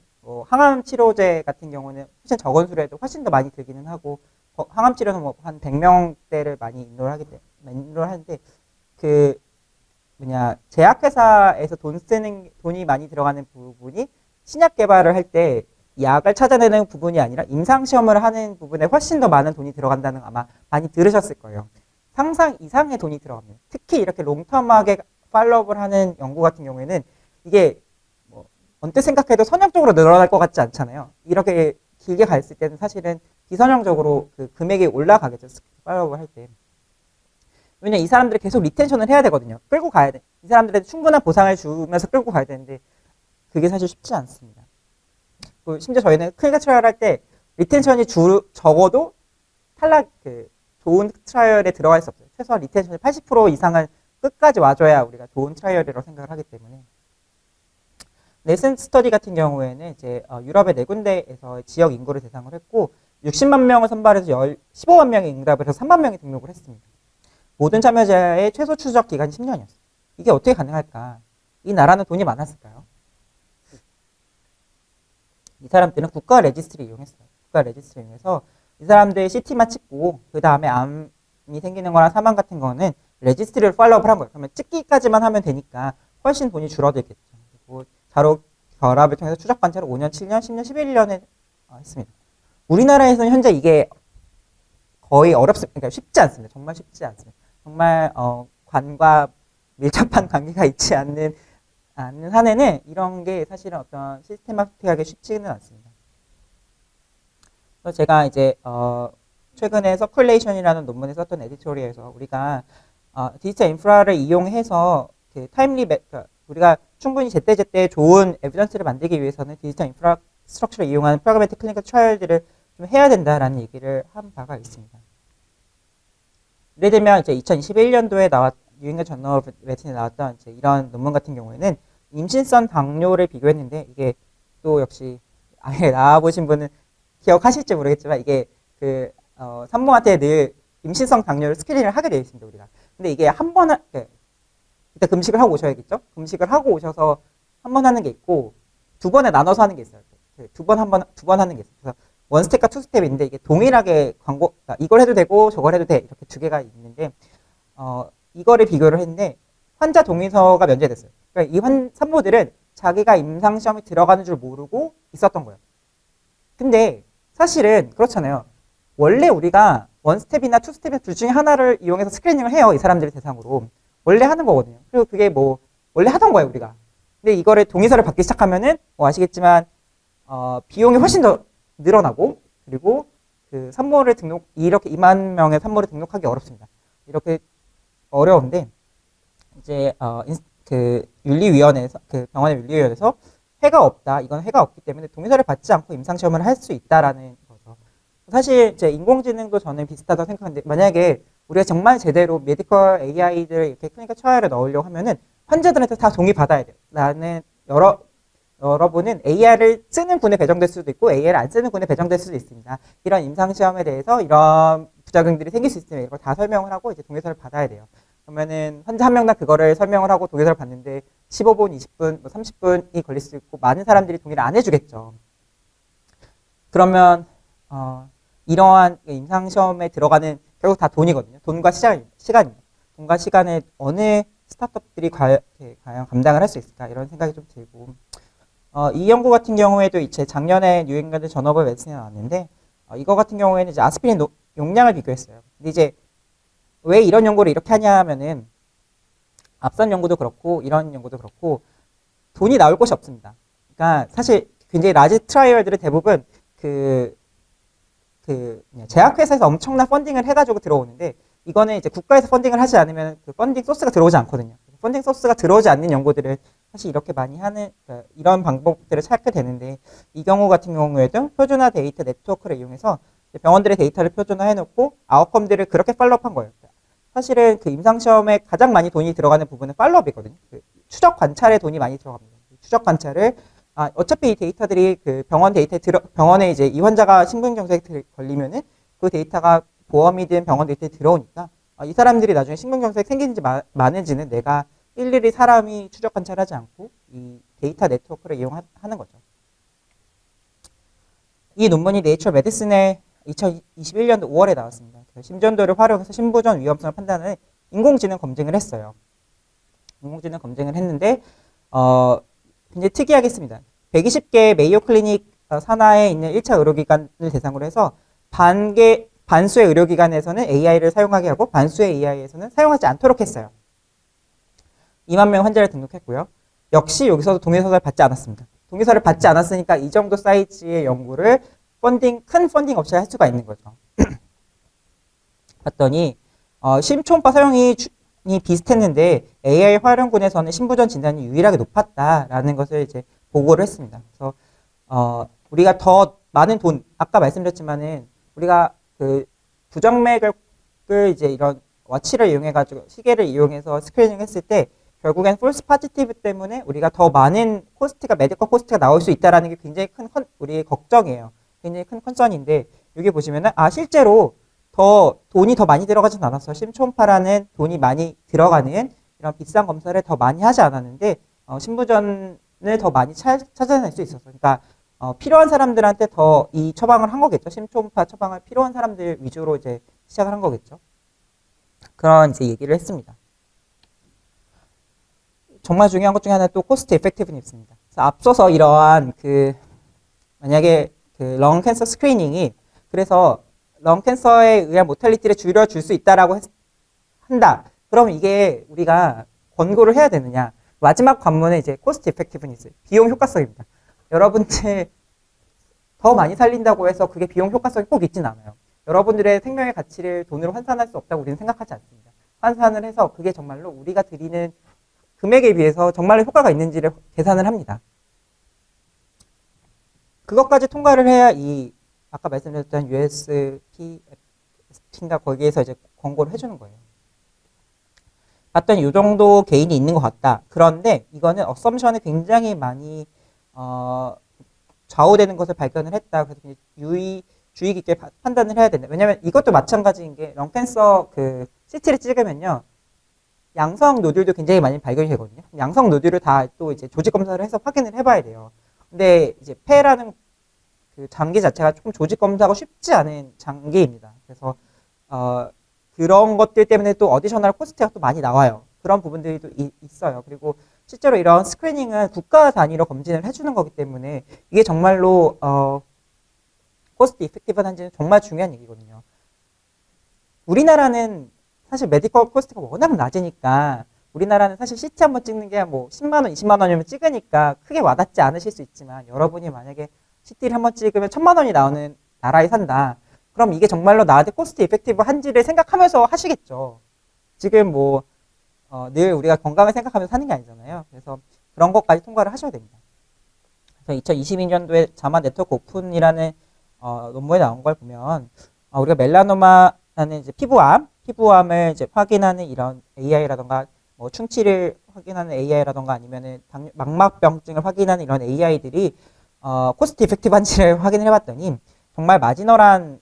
항암 치료제 같은 경우는 훨씬 적은 수로해도 훨씬 더 많이 들기는 하고, 항암 치료는 한 100명대를 많이 인로를 하는데, 제약회사에서 돈이 많이 들어가는 부분이 신약 개발을 할 때 약을 찾아내는 부분이 아니라 임상시험을 하는 부분에 훨씬 더 많은 돈이 들어간다는 거 아마 많이 들으셨을 거예요. 상상 이상의 돈이 들어갑니다. 특히 이렇게 롱텀하게 팔로업을 하는 연구 같은 경우에는 이게 언뜻 생각해도 선형적으로 늘어날 것 같지 않잖아요. 이렇게 길게 갔을 때는 사실은 비선형적으로 그 금액이 올라가겠죠. 팔로우를 할 때. 왜냐면 이 사람들이 계속 리텐션을 해야 되거든요. 끌고 가야 돼. 이 사람들한테 충분한 보상을 주면서 끌고 가야 되는데 그게 사실 쉽지 않습니다. 심지어 저희는 클리니컬 트라이얼 할 때 리텐션이 적어도 탈락 좋은 트라이얼에 들어갈 수 없어요. 최소한 리텐션이 80% 이상은 끝까지 와줘야 우리가 좋은 트라이얼이라고 생각을 하기 때문에. 네슨 스터디 같은 경우에는 이제 유럽의 4군데에서 지역 인구를 대상으로 했고 60만 명을 선발해서 15만 명이 응답을 해서 3만 명이 등록을 했습니다. 모든 참여자의 최소 추적 기간이 10년이었어요. 이게 어떻게 가능할까? 이 나라는 돈이 많았을까요? 이 사람들은 국가 레지스트를 이용했어요. 국가 레지스트를 이용해서 이 사람들 CT만 찍고 그 다음에 암이 생기는 거나 사망 같은 거는 레지스트리를 팔로우업을 한 거예요. 그러면 찍기까지만 하면 되니까 훨씬 돈이 줄어들겠죠. 그리고 자로 결합을 통해서 추적 관찰을 5년, 7년, 10년, 11년에 했습니다. 우리나라에서는 현재 이게 거의 어렵습니다. 그러니까 쉽지 않습니다. 정말 쉽지 않습니다. 정말 관과 밀접한 관계가 있지 않는 한에는 이런 게 사실은 어떤 시스테마틱하게 쉽지는 않습니다. 그래서 제가 이제 최근에 서큘레이션이라는 논문에 썼던 에디토리에서 우리가 디지털 인프라를 이용해서 그 타임리 그러니까 우리가 충분히 제때제때 좋은 에비던스를 만들기 위해서는 디지털 인프라스트럭처를 이용하는 프로그래매틱 클리니컬 트라이얼들을 좀 해야 된다라는 얘기를 한 바가 있습니다. 예를 들면 이제 2021년도에 뉴잉글랜드 저널 오브 메디슨에 나왔던 이제 이런 논문 같은 경우에는 임신성 당뇨를 비교했는데 이게 또 역시 아예 나와보신 분은 기억하실지 모르겠지만 이게 그 산모한테 늘 임신성 당뇨를 스크린을 하게 되어 있습니다 우리가. 근데 이게 한 번 일단 금식을 하고 오셔야겠죠. 금식을 하고 오셔서 한 번 하는 게 있고 두 번에 나눠서 하는 게 있어요. 두 번 하는 게 있어요. 그래서 원 스텝과 투 스텝인데 이게 동일하게 그러니까 이걸 해도 되고 저걸 해도 돼 이렇게 두 개가 있는데 이거를 비교를 했는데 환자 동의서가 면제됐어요. 그러니까 이 산모들은 자기가 임상시험에 들어가는 줄 모르고 있었던 거예요. 근데 사실은 그렇잖아요. 원래 우리가 원 스텝이나 투 스텝이나 둘 중에 하나를 이용해서 스크리닝을 해요. 이 사람들을 대상으로. 원래 하는 거거든요. 그리고 그게 뭐 원래 하던 거예요 우리가. 근데 이거를 동의서를 받기 시작하면은 뭐 아시겠지만 비용이 훨씬 더 늘어나고 그리고 그 산모를 이렇게 2만 명의 산모를 등록하기 어렵습니다. 이렇게 어려운데 이제 그 윤리위원회에서 그 병원의 윤리위원회에서 해가 없다. 이건 해가 없기 때문에 동의서를 받지 않고 임상시험을 할 수 있다라는 거죠. 사실 이제 인공지능도 저는 비슷하다고 생각하는데 만약에 우리가 정말 제대로 메디컬 AI들을 이렇게 클리니컬 트라이얼에 넣으려고 하면은 환자들한테 다 동의 받아야 돼요. 나는 여러분은 AI를 쓰는 군에 배정될 수도 있고 AI를 안 쓰는 군에 배정될 수도 있습니다. 이런 임상시험에 대해서 이런 부작용들이 생길 수 있으면 이걸 다 설명을 하고 이제 동의서를 받아야 돼요. 그러면은 환자 한 명당 그거를 설명을 하고 동의서를 받는데 15분, 20분, 뭐 30분이 걸릴 수 있고 많은 사람들이 동의를 안 해주겠죠. 그러면 이러한 임상시험에 들어가는 결국 다 돈이거든요. 돈과 시간입니다. 돈과 시간에 어느 스타트업들이 과연 감당을 할 수 있을까 이런 생각이 좀 들고 이 연구 같은 경우에도 이제 작년에 뉴잉글랜드 저널 오브 메디슨에 나왔는데 이거 같은 경우에는 이제 아스피린 용량을 비교했어요. 근데 이제 왜 이런 연구를 이렇게 하냐면은 앞선 연구도 그렇고 이런 연구도 그렇고 돈이 나올 곳이 없습니다. 그러니까 사실 굉장히 라지 트라이얼들은 대부분 제약회사에서 엄청난 펀딩을 해가지고 들어오는데 이거는 이제 국가에서 펀딩을 하지 않으면 그 펀딩 소스가 들어오지 않거든요. 펀딩 소스가 들어오지 않는 연구들은 사실 이렇게 많이 하는 이런 방법들을 찾게 되는데 이 경우 같은 경우에도 표준화 데이터 네트워크를 이용해서 병원들의 데이터를 표준화해놓고 아웃컴들을 그렇게 팔로우한 거예요. 사실은 그 임상시험에 가장 많이 돈이 들어가는 부분은 팔로우업이거든요. 그 추적 관찰에 돈이 많이 들어갑니다. 추적 관찰을 어차피 이 데이터들이 그 병원에 이제 이 환자가 심근경색에 걸리면은 그 데이터가 보험이든 병원 데이터에 들어오니까 이 사람들이 나중에 심근경색 생기는지 많은지는 내가 일일이 사람이 추적 관찰하지 않고 이 데이터 네트워크를 이용하는 거죠. 이 논문이 네이처 메디슨에 2021년도 5월에 나왔습니다. 심전도를 활용해서 심부전 위험성을 판단하는 인공지능 검증을 했어요. 인공지능 검증을 했는데 굉장히 특이하게 했습니다. 120개 메이오 클리닉 산하에 있는 1차 의료기관을 대상으로 해서 반수의 의료기관에서는 AI를 사용하게 하고 반수의 AI에서는 사용하지 않도록 했어요. 2만 명 환자를 등록했고요. 역시 여기서도 동의서를 받지 않았습니다. 동의서를 받지 않았으니까 이 정도 사이즈의 연구를 큰 펀딩 업체가 할 수가 있는 거죠. 봤더니 심초음파 사용이 비슷했는데 AI 활용군에서는 신부전 진단이 유일하게 높았다라는 것을 이제 보고를 했습니다. 그래서 우리가 더 많은 돈, 아까 말씀드렸지만은 우리가 그 부정맥을 이제 이런 워치를 이용해가지고 시계를 이용해서 스크리닝 했을 때 결국엔 폴스 파지티브 때문에 우리가 더 많은 코스트가 메디컬 코스트가 나올 수 있다라는 게 굉장히 큰 우리의 걱정이에요. 굉장히 큰 컨선인데 여기 보시면은 실제로 돈이 더 많이 들어가진 않았어. 심초음파라는 돈이 많이 들어가는 이런 비싼 검사를 더 많이 하지 않았는데 신부전을 더 많이 찾아낼 수 있었어. 그러니까 필요한 사람들한테 더 이 처방을 한 거겠죠. 심초음파 처방을 필요한 사람들 위주로 이제 시작을 한 거겠죠. 그런 이제 얘기를 했습니다. 정말 중요한 것 중에 하나는 또 코스트 에펙티브니스입니다. 그래서 앞서서 이러한 만약에 런 캔서 스크리닝이 그래서 런 캔서에 의한 모탈리티를 줄여줄 수 있다라고 한다. 그럼 이게 우리가 권고를 해야 되느냐? 마지막 관문은 이제 코스트 에펙티브니스, 비용 효과성입니다. 여러분들 더 많이 살린다고 해서 그게 비용 효과성이 꼭 있진 않아요. 여러분들의 생명의 가치를 돈으로 환산할 수 없다고 우리는 생각하지 않습니다. 환산을 해서 그게 정말로 우리가 드리는 금액에 비해서 정말로 효과가 있는지를 계산을 합니다. 그것까지 통과를 해야 아까 말씀드렸던 USP인가 거기에서 이제 권고를 해주는 거예요. 봤더니 이 정도 개인이 있는 것 같다. 그런데 이거는 어썸션이 굉장히 많이 좌우되는 것을 발견을 했다. 그래서 주의 깊게 판단을 해야 된다. 왜냐면 이것도 마찬가지인 게 런캔서 CT를 찍으면요. 양성 노듈도 굉장히 많이 발견이 되거든요. 양성 노듈을 다 또 이제 조직 검사를 해서 확인을 해봐야 돼요. 근데 이제 폐라는 장기 자체가 조금 조직 검사가 쉽지 않은 장기입니다. 그래서 그런 것들 때문에 또 어디셔널 코스트가 또 많이 나와요. 그런 부분들이 또 있어요. 그리고 실제로 이런 스크리닝은 국가 단위로 검진을 해주는 거기 때문에 이게 정말로 코스트 이펙티브한지는 정말 중요한 얘기거든요. 우리나라는 사실 메디컬 코스트가 워낙 낮으니까 우리나라는 사실 CT 한번 찍는 게 뭐 10만 원, 20만 원이면 찍으니까 크게 와닿지 않으실 수 있지만 여러분이 만약에 CT를 한번 찍으면 1,000만 원이 나오는 나라에 산다. 그럼 이게 정말로 나한테 코스트 이펙티브 한지를 생각하면서 하시겠죠. 지금 늘 우리가 건강을 생각하면서 사는 게 아니잖아요. 그래서 그런 것까지 통과를 하셔야 됩니다. 그래서 2022년도에 자마 네트워크 오픈이라는 논문에 나온 걸 보면 우리가 멜라노마라는 이제 피부암을 이제 확인하는 이런 AI라던가 뭐 충치를 확인하는 AI라던가 아니면은 망막병증을 확인하는 이런 AI들이 코스트 이펙티브한지를 확인을 해봤더니 정말 마지널한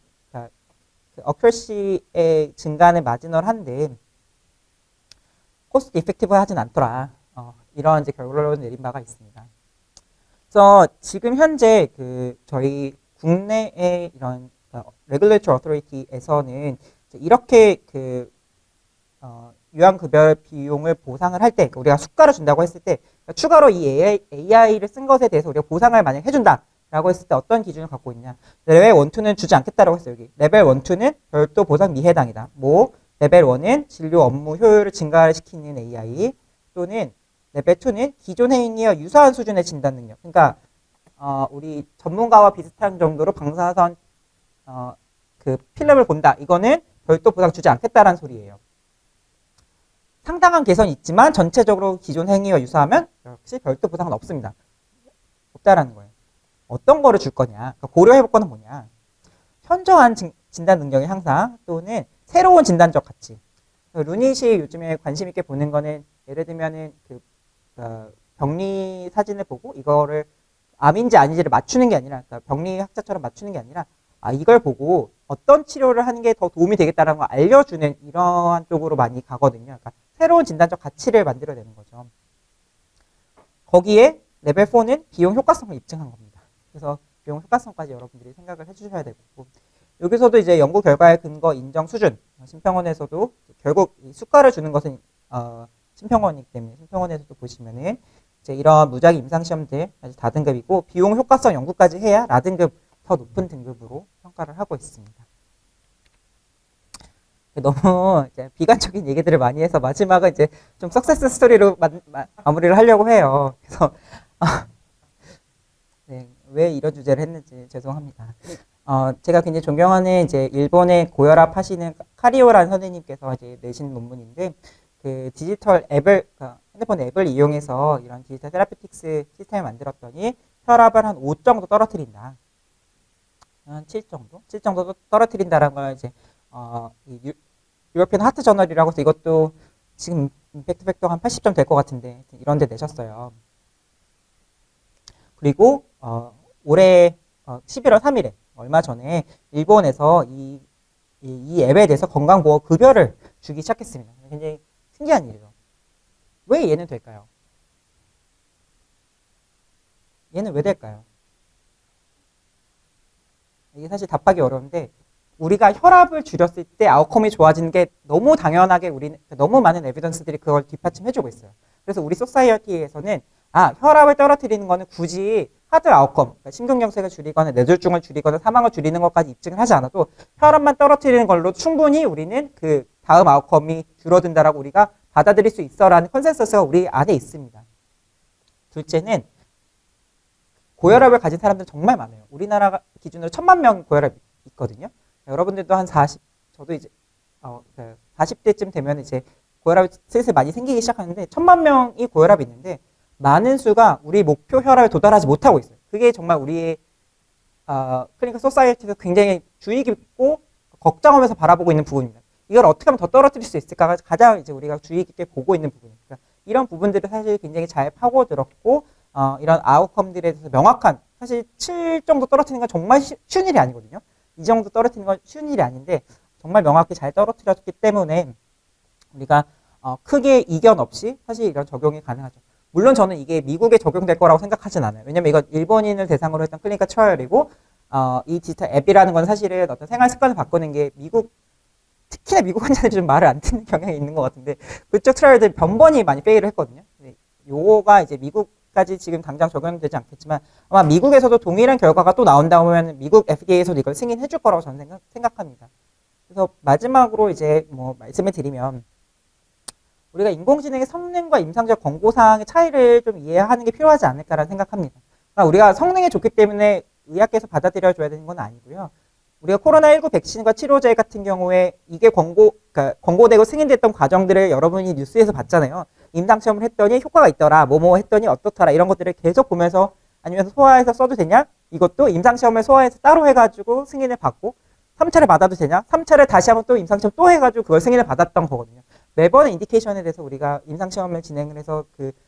어큐러시의 증가는 마지널한데 코스트 이펙티브하진 않더라. 이런 이제 결론을 내린 바가 있습니다. 그래서 지금 현재 저희 국내의 이런 레귤레이터리 어토리티에서는 이렇게 요양급여 비용을 보상을 할 때, 우리가 수가를 준다고 했을 때 추가로 이 AI를 쓴 것에 대해서 우리가 보상을 만약 해준다 라고 했을 때 어떤 기준을 갖고 있냐. 레벨 1, 2는 주지 않겠다라고 했어요. 여기 레벨 1, 2는 별도 보상 미해당이다. 레벨 1은 진료 업무 효율을 증가시키는 AI, 또는 레벨 2는 기존 행위와 유사한 수준의 진단 능력. 그러니까 우리 전문가와 비슷한 정도로 방사선 필름을 본다. 이거는 별도 보상 주지 않겠다라는 소리예요. 상당한 개선이 있지만 전체적으로 기존 행위와 유사하면 역시 별도 보상은 없습니다. 없다라는 거예요. 어떤 거를 줄 거냐. 그러니까 고려해볼 거는 뭐냐. 현저한 진단 능력의 향상, 또는 새로운 진단적 가치. 루닛이 요즘에 관심 있게 보는 거는 예를 들면은 병리 사진을 보고 이거를 암인지 아닌지를 맞추는 게 아니라, 그러니까 병리 학자처럼 맞추는 게 아니라 이걸 보고 어떤 치료를 하는 게 더 도움이 되겠다는 걸 알려주는 이러한 쪽으로 많이 가거든요. 그러니까 새로운 진단적 가치를 만들어내는 거죠. 거기에 레벨 4는 비용 효과성을 입증한 겁니다. 그래서 비용 효과성까지 여러분들이 생각을 해주셔야 되고, 여기서도 이제 연구 결과의 근거 인정 수준, 심평원에서도 결국 이 수가를 주는 것은 심평원이기 때문에 심평원에서도 보시면은 이제 이런 무작위 임상시험들 다등급이고 비용 효과성 연구까지 해야 라등급 더 높은 등급으로 평가를 하고 있습니다. 너무 이제 비관적인 얘기들을 많이 해서 마지막은 이제 좀 석세스 스토리로 마무리를 하려고 해요. 그래서 왜 이런 주제를 했는지 죄송합니다. 제가 굉장히 존경하는 이제 일본의 고혈압 하시는 카리오라는 선생님께서 이제 내신 논문인데, 그 디지털 앱을, 그러니까 핸드폰 앱을 이용해서 이런 디지털 세라피틱스 시스템을 만들었더니 혈압을 한 5 정도 떨어뜨린다. 한 7 정도? 7 정도 떨어뜨린다라는 걸 이제, 유러피언 하트 저널이라고 해서 이것도 지금 임팩트 팩터가 한 80점 될 것 같은데, 이런 데 내셨어요. 그리고, 올해 11월 3일에, 얼마 전에 일본에서 이 앱에 대해서 건강보험 급여를 주기 시작했습니다. 굉장히 신기한 일이죠. 왜 얘는 될까요? 얘는 왜 될까요? 이게 사실 답하기 어려운데, 우리가 혈압을 줄였을 때 아웃컴이 좋아지는 게 너무 당연하게 너무 많은 에비던스들이 그걸 뒷받침해주고 있어요. 그래서 우리 소사이어티에서는 혈압을 떨어뜨리는 거는 굳이 하드 아웃컴, 그러니까 심근경색을 줄이거나 뇌졸중을 줄이거나 사망을 줄이는 것까지 입증을 하지 않아도 혈압만 떨어뜨리는 걸로 충분히 우리는 그 다음 아웃컴이 줄어든다라고 우리가 받아들일 수 있어라는 컨센서스가 우리 안에 있습니다. 둘째는 고혈압을 가진 사람들 정말 많아요. 우리나라 기준으로 1000만 명 고혈압 있거든요. 여러분들도 한 40, 저도 이제 40대쯤 되면 이제 고혈압이 슬슬 많이 생기기 시작하는데 1000만 명이 고혈압이 있는데 많은 수가 우리 목표 혈압에 도달하지 못하고 있어요. 그게 정말 우리의 클리니컬 소사이어티에서 굉장히 주의 깊고 걱정하면서 바라보고 있는 부분입니다. 이걸 어떻게 하면 더 떨어뜨릴 수 있을까가 가장 이제 우리가 주의 깊게 보고 있는 부분입니다. 그러니까 이런 부분들을 사실 굉장히 잘 파고들었고 이런 아웃컴들에 대해서 명확한, 사실 7 정도 떨어뜨리는 건 정말 쉬운 일이 아니거든요. 이 정도 떨어뜨리는 건 쉬운 일이 아닌데 정말 명확히 잘 떨어뜨렸기 때문에 우리가 크게 이견 없이 사실 이런 적용이 가능하죠. 물론 저는 이게 미국에 적용될 거라고 생각하진 않아요. 왜냐면 이건 일본인을 대상으로 했던 클리니컬 트라이얼이고 이 디지털 앱이라는 건 사실은 어떤 생활 습관을 바꾸는 게 특히나 미국 환자들이 좀 말을 안 듣는 경향이 있는 것 같은데 그쪽 트라이얼들이 번번이 많이 페일을 했거든요. 요거가 이제 미국까지 지금 당장 적용되지 않겠지만 아마 미국에서도 동일한 결과가 또 나온다고 하면 미국 FDA에서도 이걸 승인해 줄 거라고 저는 생각합니다. 그래서 마지막으로 이제 뭐 말씀을 드리면 우리가 인공지능의 성능과 임상적 권고사항의 차이를 좀 이해하는 게 필요하지 않을까라는 생각합니다. 그러니까 우리가 성능이 좋기 때문에 의학계에서 받아들여줘야 되는 건 아니고요. 우리가 코로나19 백신과 치료제 같은 경우에 이게 그러니까 권고되고 승인됐던 과정들을 여러분이 뉴스에서 봤잖아요. 임상시험을 했더니 효과가 있더라, 뭐뭐 했더니 어떻더라, 이런 것들을 계속 보면서 아니면 소화해서 써도 되냐? 이것도 임상시험을 소화해서 따로 해가지고 승인을 받고 3차를 받아도 되냐? 3차를 다시 한번 또 임상시험 또 해가지고 그걸 승인을 받았던 거거든요. 매번 인디케이션에 대해서 우리가 임상시험을 진행을 해서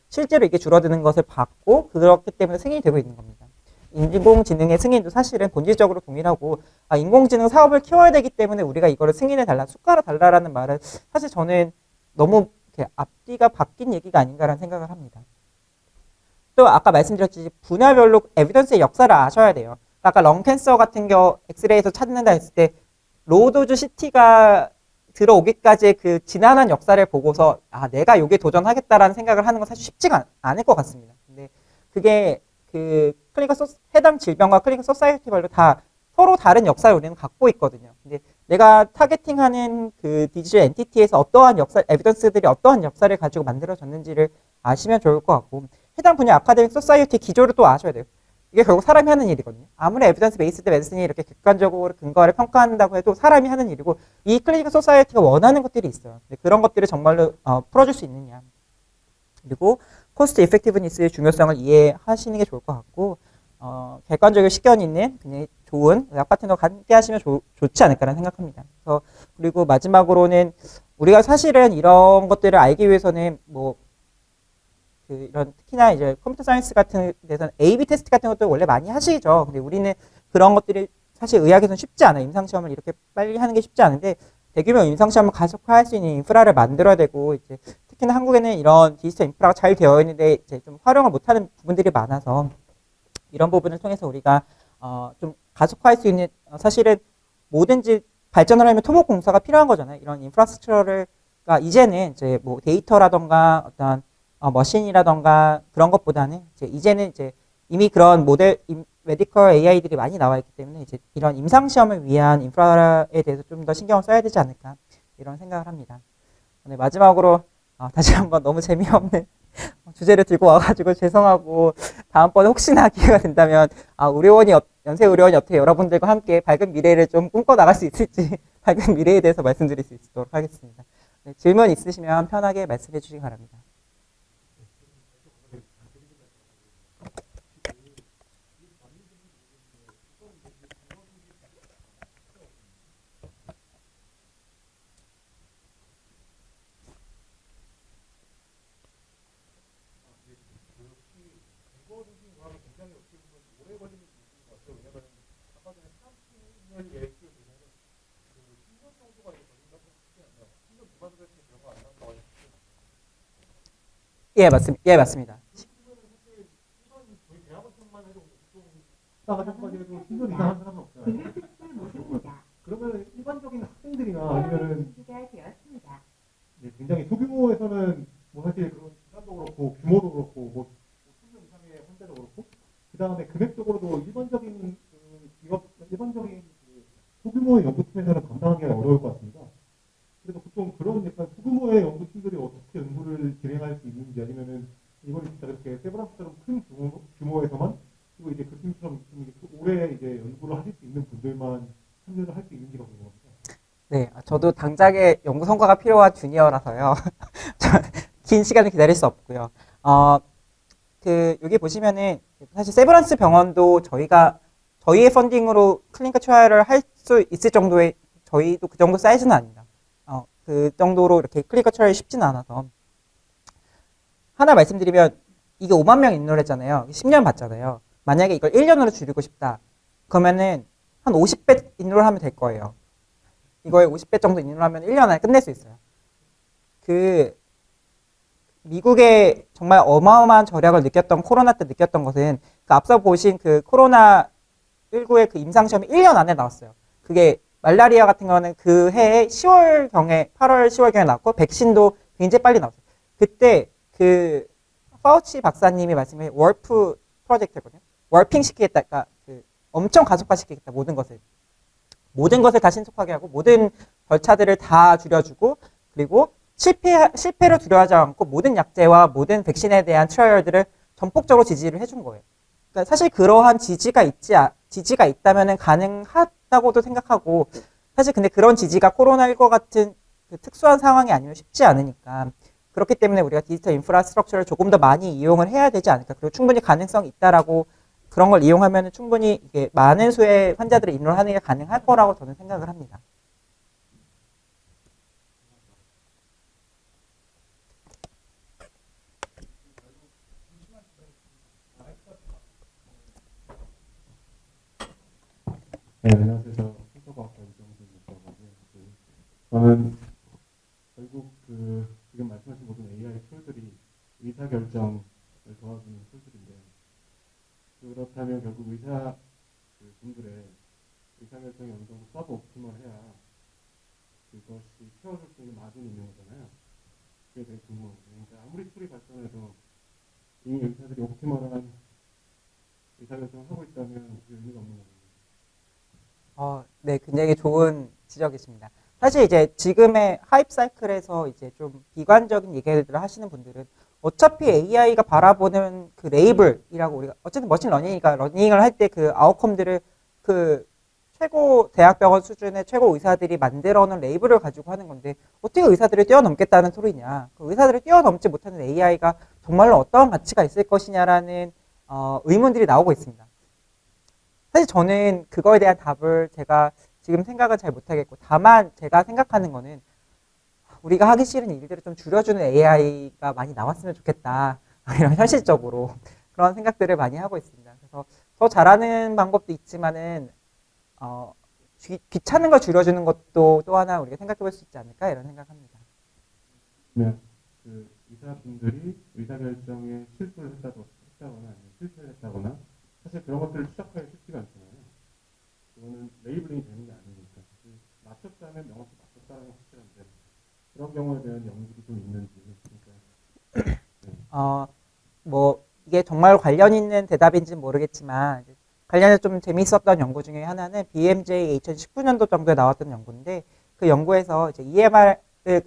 실제로 이게 줄어드는 것을 받고 그렇기 때문에 승인이 되고 있는 겁니다. 인공지능의 승인도 사실은 본질적으로 동일하고 인공지능 사업을 키워야 되기 때문에 우리가 이거를 승인해 달라, 수가를 달라라는 말은 사실 저는 너무 앞뒤가 바뀐 얘기가 아닌가라는 생각을 합니다. 또 아까 말씀드렸듯이 분야별로 에비던스의 역사를 아셔야 돼요. 아까 렁캔서 같은 경우 엑스레이에서 찾는다 했을 때 로우도즈 CT가 들어오기까지의 그 지난한 역사를 보고서 내가 여기에 도전하겠다라는 생각을 하는 건 사실 쉽지가 않을 것 같습니다. 근데 그게 해당 질병과 클리니컬 소사이어티별로 다 서로 다른 역사를 우리는 갖고 있거든요. 근데 내가 타겟팅하는 그 디지털 엔티티에서 어떠한 에비던스들이 어떠한 역사를 가지고 만들어졌는지를 아시면 좋을 것 같고 해당 분야 아카데믹 소사이어티 기조를 또 아셔야 돼요. 이게 결국 사람이 하는 일이거든요. 아무리 에비던스 베이스드 메디슨이 이렇게 객관적으로 근거를 평가한다고 해도 사람이 하는 일이고 이 클리니컬 소사이어티가 원하는 것들이 있어요. 근데 그런 것들을 정말로 풀어줄 수 있느냐. 그리고 코스트 이펙티브니스의 중요성을 이해하시는 게 좋을 것 같고 객관적이고 식견 있는 굉장히 좋은 의학 파트너가 함께 하시면 좋지 않을까라는 생각합니다. 그리고 마지막으로는 우리가 사실은 이런 것들을 알기 위해서는 이런 특히나 이제 컴퓨터 사이언스 같은 데서는 A/B 테스트 같은 것도 원래 많이 하시죠. 근데 우리는 그런 것들이 사실 의학에서는 쉽지 않아요. 임상시험을 이렇게 빨리 하는 게 쉽지 않은데 대규모 임상시험을 가속화할 수 있는 인프라를 만들어야 되고 이제 특히나 한국에는 이런 디지털 인프라가 잘 되어 있는데 이제 좀 활용을 못하는 부분들이 많아서 이런 부분을 통해서 우리가 좀 가속화할 수 있는 사실은 뭐든지 발전을 하려면 토목공사가 필요한 거잖아요. 이런 인프라스트럭처를 이제는 이제 뭐 데이터라던가 어떤 머신이라던가 그런 것보다는 이제는 이미 그런 메디컬 AI들이 많이 나와 있기 때문에 이제 이런 임상시험을 위한 인프라에 대해서 좀 더 신경을 써야 되지 않을까 이런 생각을 합니다. 네, 마지막으로 다시 한번 너무 재미없는 주제를 들고 와가지고 죄송하고 다음번에 혹시나 기회가 된다면 연세 의료원이 어떻게 여러분들과 함께 밝은 미래를 좀 꿈꿔 나갈 수 있을지 밝은 미래에 대해서 말씀드릴 수 있도록 하겠습니다. 네, 질문 있으시면 편하게 말씀해 주시기 바랍니다. 예, 맞습니다. 예, 맞습니다. 나가서까지 해도 10년 이상 한 사람은 없잖아요. 그러면 일반적인 학생들이나 아니면은 네, 굉장히 소규모에서는 뭐 사실 그런 시간도 그렇고 규모도 그렇고 뭐 10명 이상의 환자도 그렇고 그 다음에 금액적으로도 일반적인 그 소규모의 연구팀에서는 감당하기 어려울 것 같습니다. 그래서 보통 그런 약간 소규모의 연구팀들이 어떻게 연구를 진행할 수 있는지 아니면은 이걸 진짜 그렇게 세브란스처럼 큰 규모에서만 그리고 이제 교수님처럼 오래 이제 연구를 하실 수 있는 분들만 참여를 할 수 있는지가 궁금합니다. 네, 저도 당장의 연구 성과가 필요한 주니어라서요. 긴 시간을 기다릴 수 없고요. 여기 보시면은 사실 세브란스 병원도 저희의 펀딩으로 클리니컬 트라이얼을 할 수 있을 정도의 저희도 그 정도 사이즈는 아닙니다. 그 정도로 이렇게 클리니컬 트라이얼이 쉽지는 않아서 하나 말씀드리면 이게 5만 명 인롤했잖아요. 10년 받잖아요. 만약에 이걸 1년으로 줄이고 싶다. 그러면은 한 50배 인롤하면 될 거예요. 이거에 50배 정도 인롤하면 1년 안에 끝낼 수 있어요. 미국의 정말 어마어마한 절약을 느꼈던 코로나 때 느꼈던 것은 앞서 보신 그 코로나19의 그 임상시험이 1년 안에 나왔어요. 그게 말라리아 같은 거는 그 해에 8월, 10월경에 나왔고 백신도 굉장히 빨리 나왔어요. 그때 그 파우치 박사님이 말씀하신 월프 프로젝트거든요. 월핑 시키겠다. 그러니까 엄청 가속화시키겠다. 모든 것을 다 신속하게 하고 모든 절차들을 다 줄여주고 그리고 실패를 두려워하지 않고 모든 약제와 모든 백신에 대한 트라이얼들을 전폭적으로 지지를 해준 거예요. 그러니까 사실 그러한 지지가 있다면 가능하다고도 생각하고 사실 근데 그런 지지가 코로나19 같은 그 특수한 상황이 아니면 쉽지 않으니까 그렇기 때문에 우리가 디지털 인프라스트럭처를 조금 더 많이 이용을 해야 되지 않을까. 그리고 충분히 가능성이 있다라고 그런 걸 이용하면 충분히 이게 많은 수의 환자들을 인롤하는 게 가능할 거라고 저는 생각을 합니다. 네, 안녕하세요. 저 컴퓨터과학과 이정준입니다. 저는 결국 지금 말씀하신 모든 AI 툴들이 의사결정을 도와주는 툴들인데 그렇다면 결국 분들의 의사결정이 어느 정도 서브 옵티멀해야 그것이 채워줄 수 있는 마진이 있는 거잖아요. 그게 되게 궁금하거든요. 그러니까 아무리 툴이 발전해도 이미 의사들이 옵티멀한 의사결정을 하고 있다면 그 의미가 없는 거거든요. 네, 굉장히 좋은 지적이십니다. 사실 이제 지금의 하이프 사이클에서 이제 좀 비관적인 얘기들을 하시는 분들은 어차피 AI가 바라보는 그 레이블이라고 우리가 어쨌든 머신 러닝이니까 러닝을 할 때 그 아웃컴들을 그 최고 대학병원 수준의 최고 의사들이 만들어 놓은 레이블을 가지고 하는 건데 어떻게 의사들을 뛰어넘겠다는 소리냐. 그 의사들을 뛰어넘지 못하는 AI가 정말로 어떠한 가치가 있을 것이냐라는 의문들이 나오고 있습니다. 사실 저는 그거에 대한 답을 제가 지금 생각은 잘 못하겠고 다만 제가 생각하는 거는 우리가 하기 싫은 일들을 좀 줄여주는 AI가 많이 나왔으면 좋겠다. 이런 현실적으로 그런 생각들을 많이 하고 있습니다. 그래서 더 잘하는 방법도 있지만은 귀찮은 걸 줄여주는 것도 또 하나 우리가 생각해 볼 수 있지 않을까 이런 생각합니다. 네, 그 의사분들이 의사결정에 실수를 했다거나 아니면 실패를 했다거나 사실 그런 것들을 추적하기 쉽지가 않잖아요. 그거는 레이블링이 되는 게 아니니까. 맞췄다면 명확히 맞췄다는 건 확실한데 그런 경우에 대한 연구도 좀 있는지. 그러니까, 네. 뭐 이게 정말 관련 있는 대답인지는 모르겠지만 관련해서 좀 재미있었던 연구 중에 하나는 BMJ 2019년도 정도에 나왔던 연구인데 그 연구에서 이제 EMR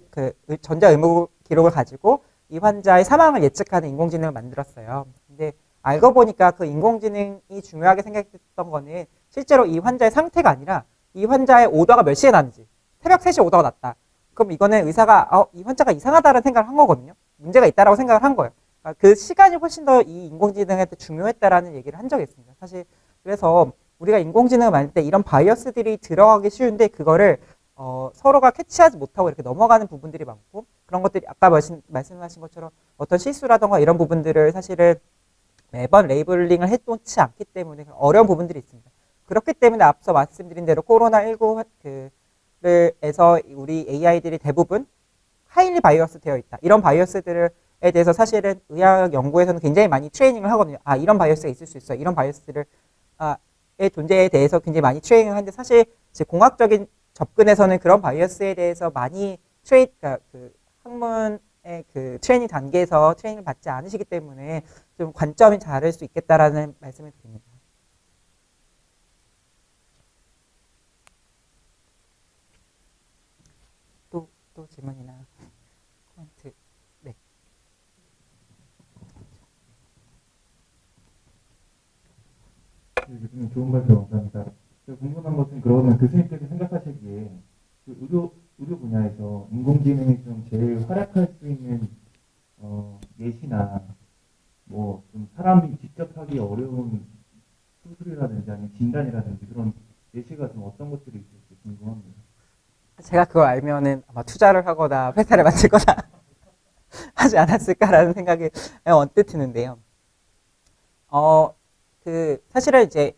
그 전자 의무 기록을 가지고 이 환자의 사망을 예측하는 인공지능을 만들었어요. 근데 알고 보니까 그 인공지능이 중요하게 생각했던 거는 실제로 이 환자의 상태가 아니라 이 환자의 오더가 몇 시에 났는지, 새벽 3시에 오더가 났다. 그럼 이거는 의사가 이 환자가 이상하다는 생각을 한 거거든요. 문제가 있다라고 생각을 한 거예요. 그러니까 그 시간이 훨씬 더 이 인공지능한테 중요했다라는 얘기를 한 적이 있습니다. 사실 그래서 우리가 인공지능을 만들 때 이런 바이어스들이 들어가기 쉬운데 그거를 서로가 캐치하지 못하고 이렇게 넘어가는 부분들이 많고, 그런 것들이 아까 말씀하신 것처럼 어떤 실수라던가 이런 부분들을 사실은 매번 레이블링을 해놓지 않기 때문에 어려운 부분들이 있습니다. 그렇기 때문에 앞서 말씀드린 대로 코로나19 에서 우리 AI들이 대부분 하일리 바이어스 되어 있다. 이런 바이어스들에 대해서 사실은 의학 연구에서는 굉장히 많이 트레이닝을 하거든요. 이런 바이어스가 있을 수 있어요. 이런 바이어스를 의 존재에 대해서 굉장히 많이 트레이닝을 하는데, 사실 공학적인 접근에서는 그런 바이어스에 대해서 많이 그러니까 그 학문의 그 트레이닝 단계에서 트레이닝을 받지 않으시기 때문에 좀 관점이 다를 수 있겠다라는 말씀을 드립니다. 또 질문이나 코멘트. 네. 네, 교수님 좋은 말씀 감사합니다. 제가 궁금한 것은 그러면 교수님께서 생각하시기에 그 의료 분야에서 인공지능이 좀 제일 활약할 수 있는 예시나 뭐 좀 사람이 직접 하기 어려운 수술이라든지 아니면 진단이라든지 그런 예시가 좀 어떤 것들이 있을지 궁금합니다. 제가 그걸 알면은 아마 투자를 하거나 회사를 만들거나 하지 않았을까라는 생각이 언뜻 드는데요. 사실은 이제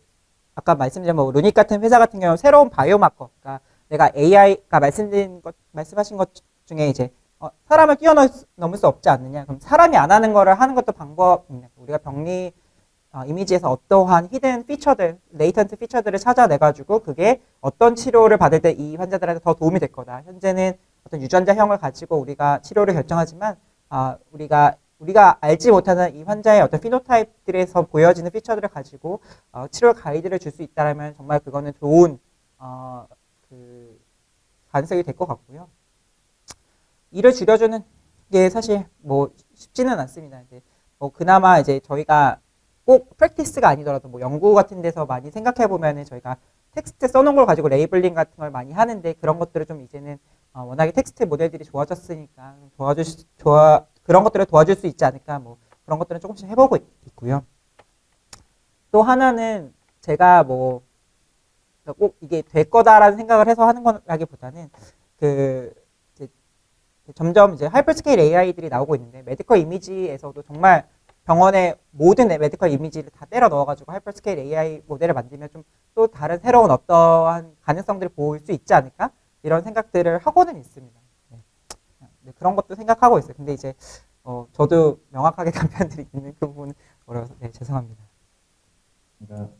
아까 말씀드린 뭐 루닉 같은 회사 같은 경우는 새로운 바이오마커, 그러니까 내가 AI가 말씀하신 것 중에 이제 사람을 뛰어넘을 수 없지 않느냐. 그럼 사람이 안 하는 거를 하는 것도 방법입니다. 우리가 병리 이미지에서 어떠한 히든 피처들, 레이턴트 피처들을 찾아내가지고 그게 어떤 치료를 받을 때 이 환자들한테 더 도움이 될 거다. 현재는 어떤 유전자형을 가지고 우리가 치료를 결정하지만 우리가 알지 못하는 이 환자의 어떤 피노타입들에서 보여지는 피처들을 가지고 치료 가이드를 줄 수 있다면 정말 그거는 좋은 그 가능성이 될 것 같고요. 일을 줄여주는 게 사실 뭐 쉽지는 않습니다. 이제 뭐 그나마 이제 저희가 꼭 프랙티스가 아니더라도 뭐 연구 같은 데서 많이 생각해 보면은 저희가 텍스트 써놓은 걸 가지고 레이블링 같은 걸 많이 하는데, 그런 것들을 좀 이제는 워낙에 텍스트 모델들이 좋아졌으니까 그런 것들을 도와줄 수 있지 않을까, 뭐 그런 것들은 조금씩 해보고 있고요. 또 하나는 제가 뭐 꼭 이게 될 거다라는 생각을 해서 하는 거라기보다는 그 이제 점점 이제 하이퍼스케일 AI들이 나오고 있는데, 메디컬 이미지에서도 정말 병원의 모든 메디컬 이미지를 다 때려 넣어가지고 하이퍼스케일 AI 모델을 만들면 좀 또 다른 새로운 어떠한 가능성들을 보일 수 있지 않을까, 이런 생각들을 하고는 있습니다. 네. 네, 그런 것도 생각하고 있어요. 근데 이제 저도 명확하게 답변 드리는 그 부분은 어려워서 죄송합니다. 그러니까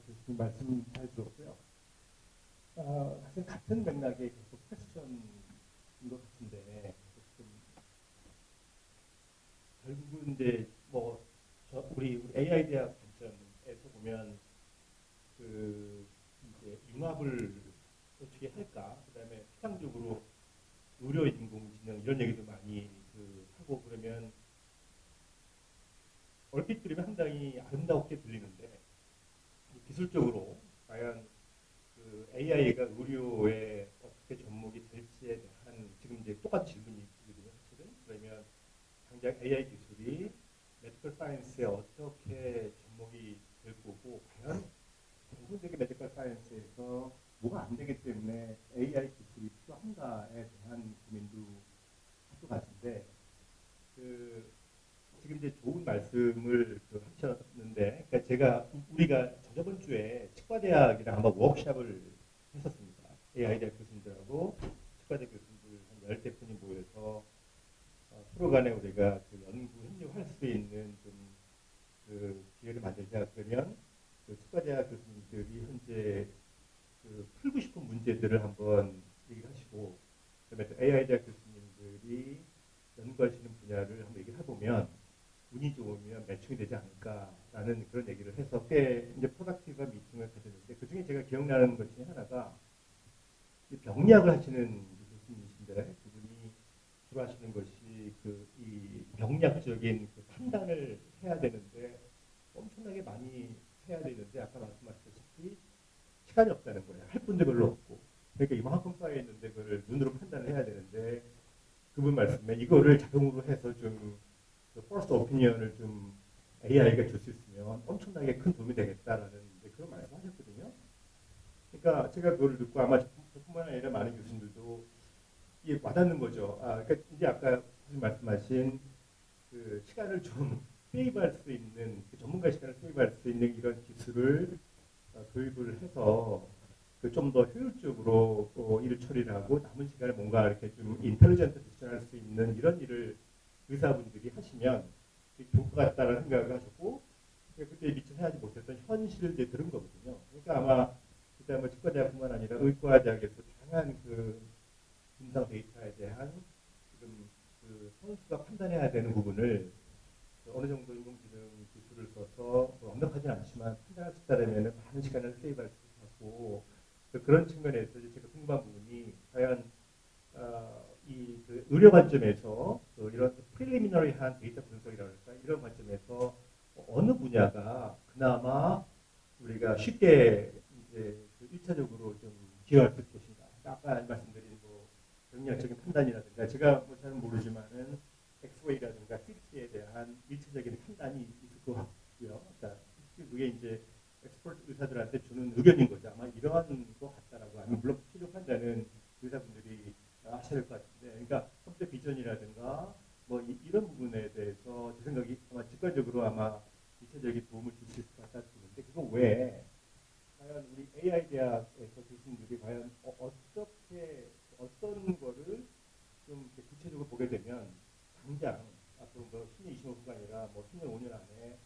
교수님 말씀 잘 들었고요. 사실 같은 맥락의 계속 퀘스천인 것 같은데 좀 결국은 이제 뭐 우리 AI 대학 관점에서 보면 그 이제 융합을 어떻게 할까, 그다음에 피상적으로 의료 인공지능 이런 얘기도 많이 하고 그러면 얼핏 들으면 상당히 아름답게 들리는데 기술적으로 과연 그 AI가 의료에 어떻게 접목이 될지에 대한 지금 이제 똑같은 질문이거든요, 사실은. 그러면 당장 AI 기술이 메디컬 사이언스에 어떻게 접목이 될 거고, 과연 전통적인 메디컬 사이언스에서 뭐가 안 되기 때문에 AI 기술이 필요한가에 대한 고민도 할 것 같은데, 지금 이제 좋은 말씀을 하셨는데, 그러니까 우리가 저번 주에 치과대학이랑 한번 워크숍을 했었습니다. AI 대학 교수님들하고 치과대 교수님들 한 10대 분이 모여서 서로 간에 우리가 연구 협력할 수 있는 좀 기회를 만들자. 그러면 치과대학 교수님들이 현재 풀고 싶은 문제들을 한번 얘기를 하시고, 그다음에 또 AI 대학 교수님들이 연구하시는 분야를 한번 얘기를 해보면 운이 좋으면 매칭이 되지 않을까라는 그런 얘기를 해서 꽤 이제 프로덕티브한 미팅을 가졌는데 그 중에 제가 기억나는 것 중에 하나가 이 병리학을 하시는 교수님이신데 그분이 주로 하시는 것이 그 이 병리학적인 그 판단을 해야 되는데 엄청나게 많이 해야 되는데 아까 말씀하셨다시피 시간이 없다는 거예요. 할 분도 별로 없고. 그러니까 이만큼 쌓여 있는데 그걸 눈으로 판단을 해야 되는데 그분 말씀에 이거를 자동으로 해서 좀 퍼스트 오피니언을 좀 AI가 줄 수 있으면 엄청나게 큰 도움이 되겠다라는 그런 말씀하셨거든요. 그러니까 제가 그걸 듣고 아마 저뿐만 아니라 많은 교수님들도 이게 와닿는 거죠. 그러니까 이제 아까 교수님 말씀하신 그 시간을 좀 세이브할 수 있는 그 전문가 시간을 세이브할 수 있는 이런 기술을 도입을 해서 그 좀 더 효율적으로 일을 처리를 하고 남은 시간에 뭔가 이렇게 좀 인텔리전트 디시전할 수 있는 이런 일을 의사분들이 하시면 좋을 것 같다는 생각을 하셨고 그때 미처 해하지 못했던 현실을 이제 들은 거거든요. 그러니까 아마 그때 뭐 치과대학뿐만 아니라 의과대학에서 다양한 그 임상 데이터에 대한 지금 그 선수가 판단해야 되는 부분을 어느 정도 인공지능 기술을 써서 완벽하진 않지만 판단할 수 있다면 많은 시간을 세이브할 수 있고 그런 측면에서 제가 궁금한 부분이 과연 이그 의료 관점에서 이런 프리리미너리한 데이터 분석이라고 할까 이런 관점에서 어느 분야가 그나마 우리가 쉽게 이제 그 1차적으로 좀 기여할 수 있을 것인가. 아까 말씀드린 뭐 병리학적인 판단이라든가 제가 뭐 잘 모르지만은 엑스레이라든가 CT에 대한 1차적인 판단이 있을 것 같고요. 그러니까 그게 이제 엑스퍼트 의사들한테 주는 의견인 거죠. 아마 이러한 것 같다라고 하면 물론 필요 판단은 의사분들이 하셔야 될 것 같은데, 그러니까 컴퓨터 비전이라든가 뭐 이런 부분에 대해서 제 생각이 아마 직관적으로 아마 일차적인 도움을 줄 수 있을 것 같다는 생각인데 그거 외에 과연 우리 AI 대학에서 교수님들이 과연 어떻게 어떤 거를 좀 구체적으로 보게 되면 당장 앞으로 뭐 10년, 25년가 아니라 뭐 10년, 5년 안에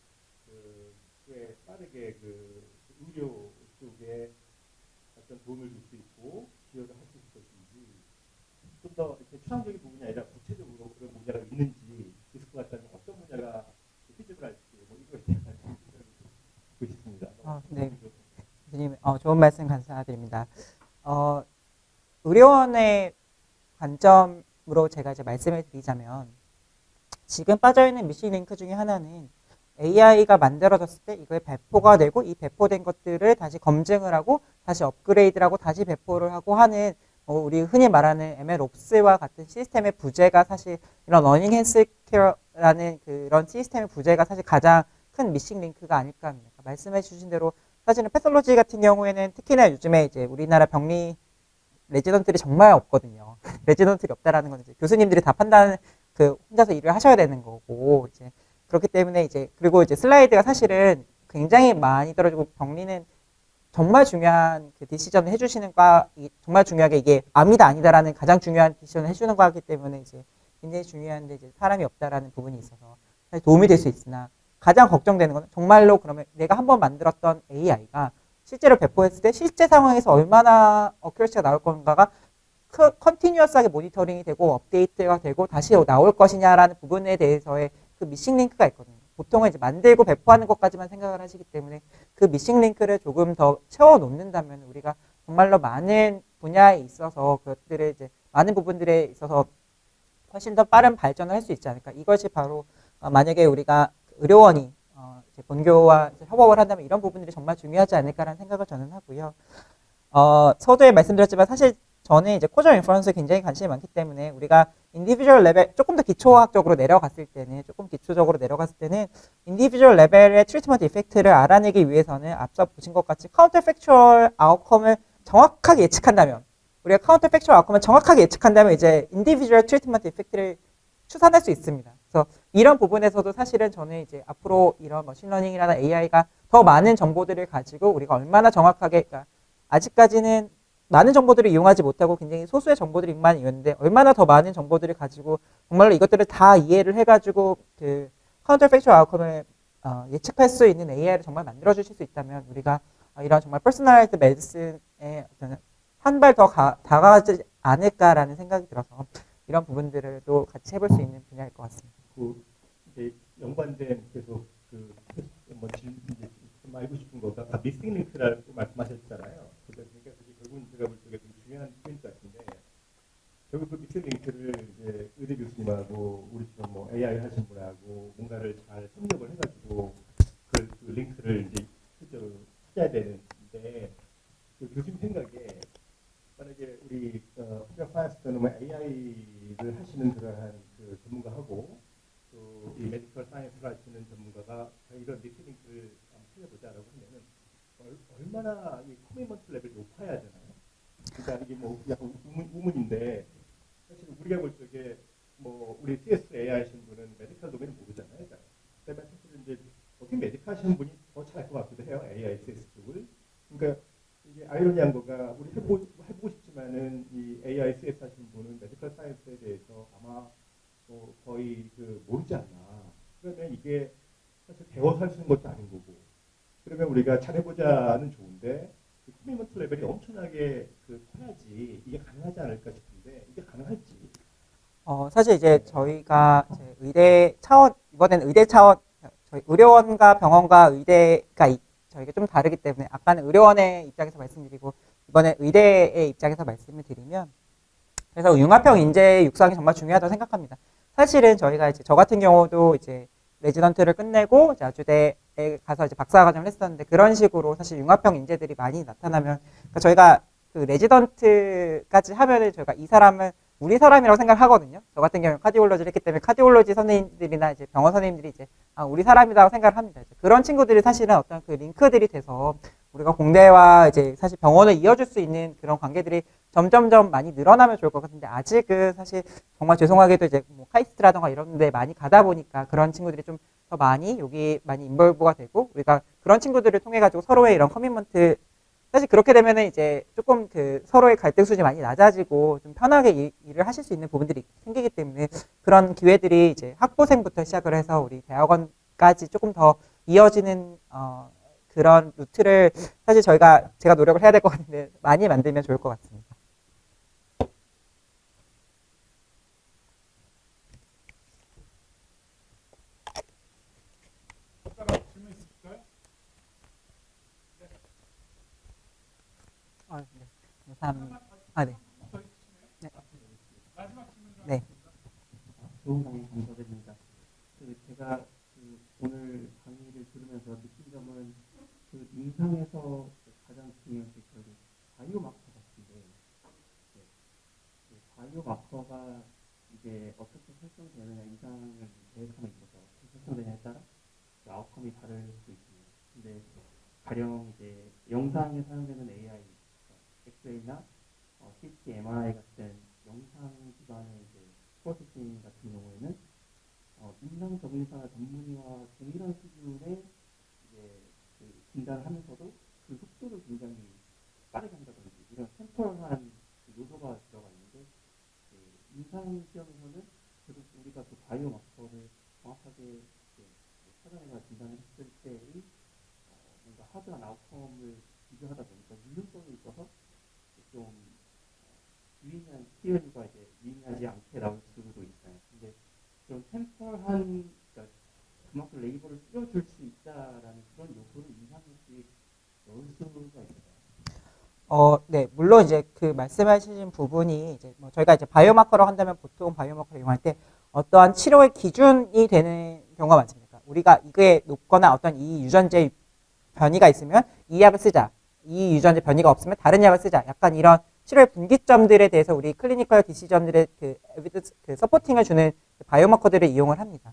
꽤 빠르게 그 의료 쪽에 어떤 도움을 줄 수 있고 기여를 할 수 있을 것인지 좀 더 이렇게 추상적인 부분이 아니라 구체적으로 그런 분야가 있는지 있을 것 같다면 어떤 분야가 피지컬할지 뭐 이거에 대한 생각을 듣고 싶습니다. 네. 교수님, 좋은 말씀 감사드립니다. 의료원의 관점으로 제가 이제 말씀을 드리자면 지금 빠져있는 미싱 링크 중에 하나는 AI가 만들어졌을 때 이거에 배포가 되고 이 배포된 것들을 다시 검증을 하고 다시 업그레이드를 하고 다시 배포를 하고 하는 우리 흔히 말하는 MLOps와 같은 시스템의 부재가 사실 이런 러닝 헬스케어라는 그런 시스템의 부재가 사실 가장 큰 미싱 링크가 아닐까 합니다. 말씀해 주신 대로 사실은 패솔로지 같은 경우에는 특히나 요즘에 이제 우리나라 병리 레지던트들이 정말 없거든요. 레지던트들이 없다라는 건 이제 교수님들이 다 판단 혼자서 일을 하셔야 되는 거고 이제 그렇기 때문에 이제 그리고 이제 슬라이드가 사실은 굉장히 많이 떨어지고 병리는 정말 중요한 그 디시전을 해주시는 과 정말 중요하게 이게 암이다 아니다라는 가장 중요한 디시전을 해주는 거기 때문에 이제 굉장히 중요한데 이제 사람이 없다라는 부분이 있어서 사실 도움이 될 수 있으나 가장 걱정되는 건 정말로 그러면 내가 한번 만들었던 AI가 실제로 배포했을 때 실제 상황에서 얼마나 어큐러시가 나올 건가가 컨티뉴어스하게 모니터링이 되고 업데이트가 되고 다시 나올 것이냐라는 부분에 대해서의 그 미싱 링크가 있거든요. 보통은 이제 만들고 배포하는 것까지만 생각을 하시기 때문에 그 미싱 링크를 조금 더 채워 놓는다면 우리가 정말로 많은 분야에 있어서 그것들을 이제 많은 부분들에 있어서 훨씬 더 빠른 발전을 할 수 있지 않을까. 이것이 바로 만약에 우리가 의료원이 이제 본교와 이제 협업을 한다면 이런 부분들이 정말 중요하지 않을까라는 생각을 저는 하고요. 서두에 말씀드렸지만 사실 저는 이제 코저 인퍼런스에 굉장히 관심이 많기 때문에 우리가 인디비주얼 레벨 조금 더 기초학적으로 내려갔을 때는 조금 기초적으로 내려갔을 때는 인디비주얼 레벨의 트리트먼트 이펙트를 알아내기 위해서는 앞서 보신 것 같이 카운터 팩추얼 아웃컴을 정확하게 예측한다면 우리가 카운터 팩추얼 아웃컴을 정확하게 예측한다면 이제 인디비주얼 트리트먼트 이펙트를 추산할 수 있습니다. 그래서 이런 부분에서도 사실은 저는 이제 앞으로 이런 머신러닝이라는 AI가 더 많은 정보들을 가지고 우리가 얼마나 정확하게 그러니까 아직까지는 많은 정보들을 이용하지 못하고 굉장히 소수의 정보들만 이용했는데 얼마나 더 많은 정보들을 가지고 정말로 이것들을 다 이해를 해가지고 그 카운터 팩추얼 아웃컴을 예측할 수 있는 AI를 정말 만들어 주실 수 있다면 우리가 이런 정말 퍼스널라이즈 메디슨에 한 발 더 다가가지 않을까라는 생각이 들어서 이런 부분들을 또 같이 해볼 수 있는 분야일 것 같습니다. 그 이제 연관된 계속 그뭐 이제 좀 알고 싶은 거가 아까 미싱 링크라고 말씀하셨잖아요. 그러니까 그게 결국은 제가 볼 때 좀 중요한 포인트 같은데 결국 그 미싱 링크를 이제 의대 교수님하고 우리처럼 뭐 AI 하신 분하고 뭔가를 잘 협력을 해가지고 그 링크를 이제 실제로 찾아야 되는데 그 교수님 생각에 만약에 우리 컴퓨터 사이언스 또는 뭐 AI를 하시는 그러한 그 전문가하고 또 이 메디컬 사이언스를 하시는 전문가가 이런 미팅링크를 한번 찾아보자라고 하면은 얼마나 이 커미먼트 레벨이 높아야 되나요? 그러니까 이게 뭐 약간 우문인데 사실 우리가 볼 적에 뭐 우리 CS AI 하시는 분은 메디컬 도메인 모르잖아요. 그다음에 사실 이제 어떻게 메디컬 하시는 분이 더 잘할 것 같기도 해요. AI CS 쪽을. 그러니까 이게 아이러니한 거가 우리 해보고 싶지만은 이 AI CS 하시는 분은 메디컬 사이언스에 대해서 아마 거의 그 모르지 않나. 그러면 이게 사실 배워서 할 수 있는 것도 아닌 거고. 그러면 우리가 잘해보자는 좋은데 그 커미먼트 레벨이 엄청나게 커야지 이게 가능하지 않을까 싶은데 이게 가능할지. 사실 이제 저희가 이제 의대 차원, 이번에는 의대 차원, 저희 의료원과 병원과 의대가 저희가 좀 다르기 때문에 아까는 의료원의 입장에서 말씀드리고 이번에 의대의 입장에서 말씀을 드리면 그래서 융합형 인재 육성이 정말 중요하다고 생각합니다. 사실은 저희가 이제 저 같은 경우도 이제 레지던트를 끝내고 이제 아주대에 가서 이제 박사과정을 했었는데 그런 식으로 사실 융합형 인재들이 많이 나타나면 그러니까 저희가 그 레지던트까지 하면은 저희가 이 사람은 우리 사람이라고 생각을 하거든요. 저 같은 경우는 카디올로지를 했기 때문에 카디올로지 선생님들이나 이제 병원 선생님들이 이제 우리 사람이라고 생각을 합니다. 이제 그런 친구들이 사실은 어떤 그 링크들이 돼서 우리가 공대와 이제 사실 병원을 이어줄 수 있는 그런 관계들이 점점점 많이 늘어나면 좋을 것 같은데 아직은 사실 정말 죄송하게도 이제 뭐 카이스트라던가 이런 데 많이 가다 보니까 그런 친구들이 좀 더 많이 여기 많이 인볼브가 되고 우리가 그런 친구들을 통해 가지고 서로의 이런 커미먼트 사실 그렇게 되면은 이제 조금 그 서로의 갈등 수준이 많이 낮아지고 좀 편하게 일을 하실 수 있는 부분들이 생기기 때문에 그런 기회들이 이제 학부생부터 시작을 해서 우리 대학원까지 조금 더 이어지는 그런 루트를 사실 제가 노력을 해야 될 것 같은데 많이 만들면 좋을 것 같습니다. 질문 있으실까요? 네. 네. 네. 마지막 질문 좀 네. 좋은 강의 감사드립니다. 제가 오늘 강의를 들으면서 느낀 점은 임상에서 가장 중요한 게 결국 바이오마커 같은데, 바이오마커가 이제 어떻게 설정되느냐, 임상을 계획함에 있어서 어떻게 설정되냐에 따라 아웃컴이 다를 수 있습니다. 근데 가령 이제 영상에 사용되는 AI, 엑스레이나 CT, MRI 같은 영상 기반의 이제 프로세싱 같은 경우에는 임상 전문의사나 전문의와 동일한 수준의 이제 진단을 하면서도 그 속도를 굉장히 빠르게 한다든지 이런 템포럴한 요소가 들어가 있는데 임상 시험에서는 계속 우리가 그 바이오마커를 정확하게 찾아내거나 진단을 했을 때의 뭔가 하드한 아웃컴을 비교하다 보니까 유연성이 있어서 좀 유의미한 키워드가 이제 유의미하지 않게 나올 수도 있어요. 근데 그런 템퍼한 그러니까 그만큼 레이버를 줄여줄 수 있다라는 그런 요소를 임상에 혹시 넣을 수가 있을까요? 네, 물론 이제 그 말씀하신 부분이 이제 뭐 저희가 이제 바이오마커로 한다면 보통 바이오마커를 이용할 때 어떠한 치료의 기준이 되는 경우가 많습니다. 우리가 이게 높거나 어떤 이 유전자 변이가 있으면 이 약을 쓰자. 이 유전자 변이가 없으면 다른 약을 쓰자. 약간 이런 치료의 분기점들에 대해서 우리 클리니컬 디시전들의 그 에비던스, 그 서포팅을 주는 바이오마커들을 이용을 합니다.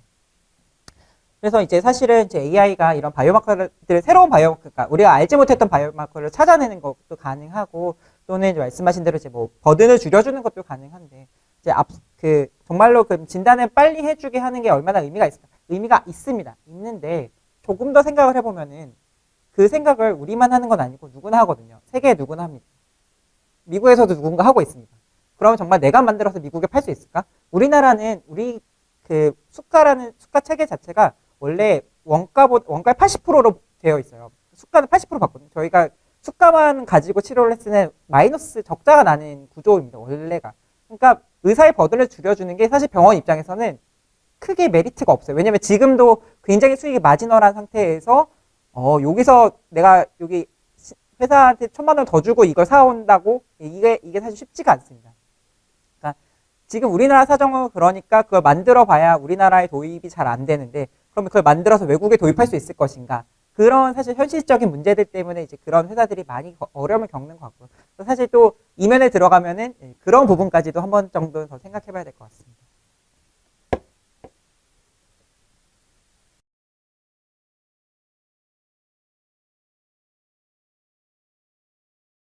그래서 이제 사실은 이제 AI가 이런 바이오마커들, 새로운 바이오마커가 우리가 알지 못했던 바이오마커를 찾아내는 것도 가능하고 또는 이제 말씀하신 대로 이제 뭐 버든을 줄여주는 것도 가능한데 이제 정말로 그 진단을 빨리 해주게 하는 게 얼마나 의미가 있을까? 의미가 있습니다. 있는데 조금 더 생각을 해보면은 그 생각을 우리만 하는 건 아니고 누구나 하거든요. 세계에 누구나 합니다. 미국에서도 누군가 하고 있습니다. 그러면 정말 내가 만들어서 미국에 팔 수 있을까? 우리나라는 우리 그 수가라는 수가 체계 자체가 원래 원가의 80%로 되어 있어요. 수가는 80% 받거든요. 저희가 수가만 가지고 치료를 했을 때 마이너스 적자가 나는 구조입니다. 원래가. 그러니까 의사의 버든을 줄여주는 게 사실 병원 입장에서는 크게 메리트가 없어요. 왜냐면 지금도 굉장히 수익이 마지널한 상태에서 여기서 내가 여기 회사한테 1,000만 원 더 주고 이걸 사온다고 이게 사실 쉽지가 않습니다. 그러니까 지금 우리나라 사정은 그러니까 그걸 만들어 봐야 우리나라에 도입이 잘 안 되는데 그러면 그걸 만들어서 외국에 도입할 수 있을 것인가? 그런 사실 현실적인 문제들 때문에 이제 그런 회사들이 많이 어려움을 겪는 것 같고요. 사실 또 이면에 들어가면은 그런 부분까지도 한 번 정도 더 생각해 봐야 될 것 같습니다.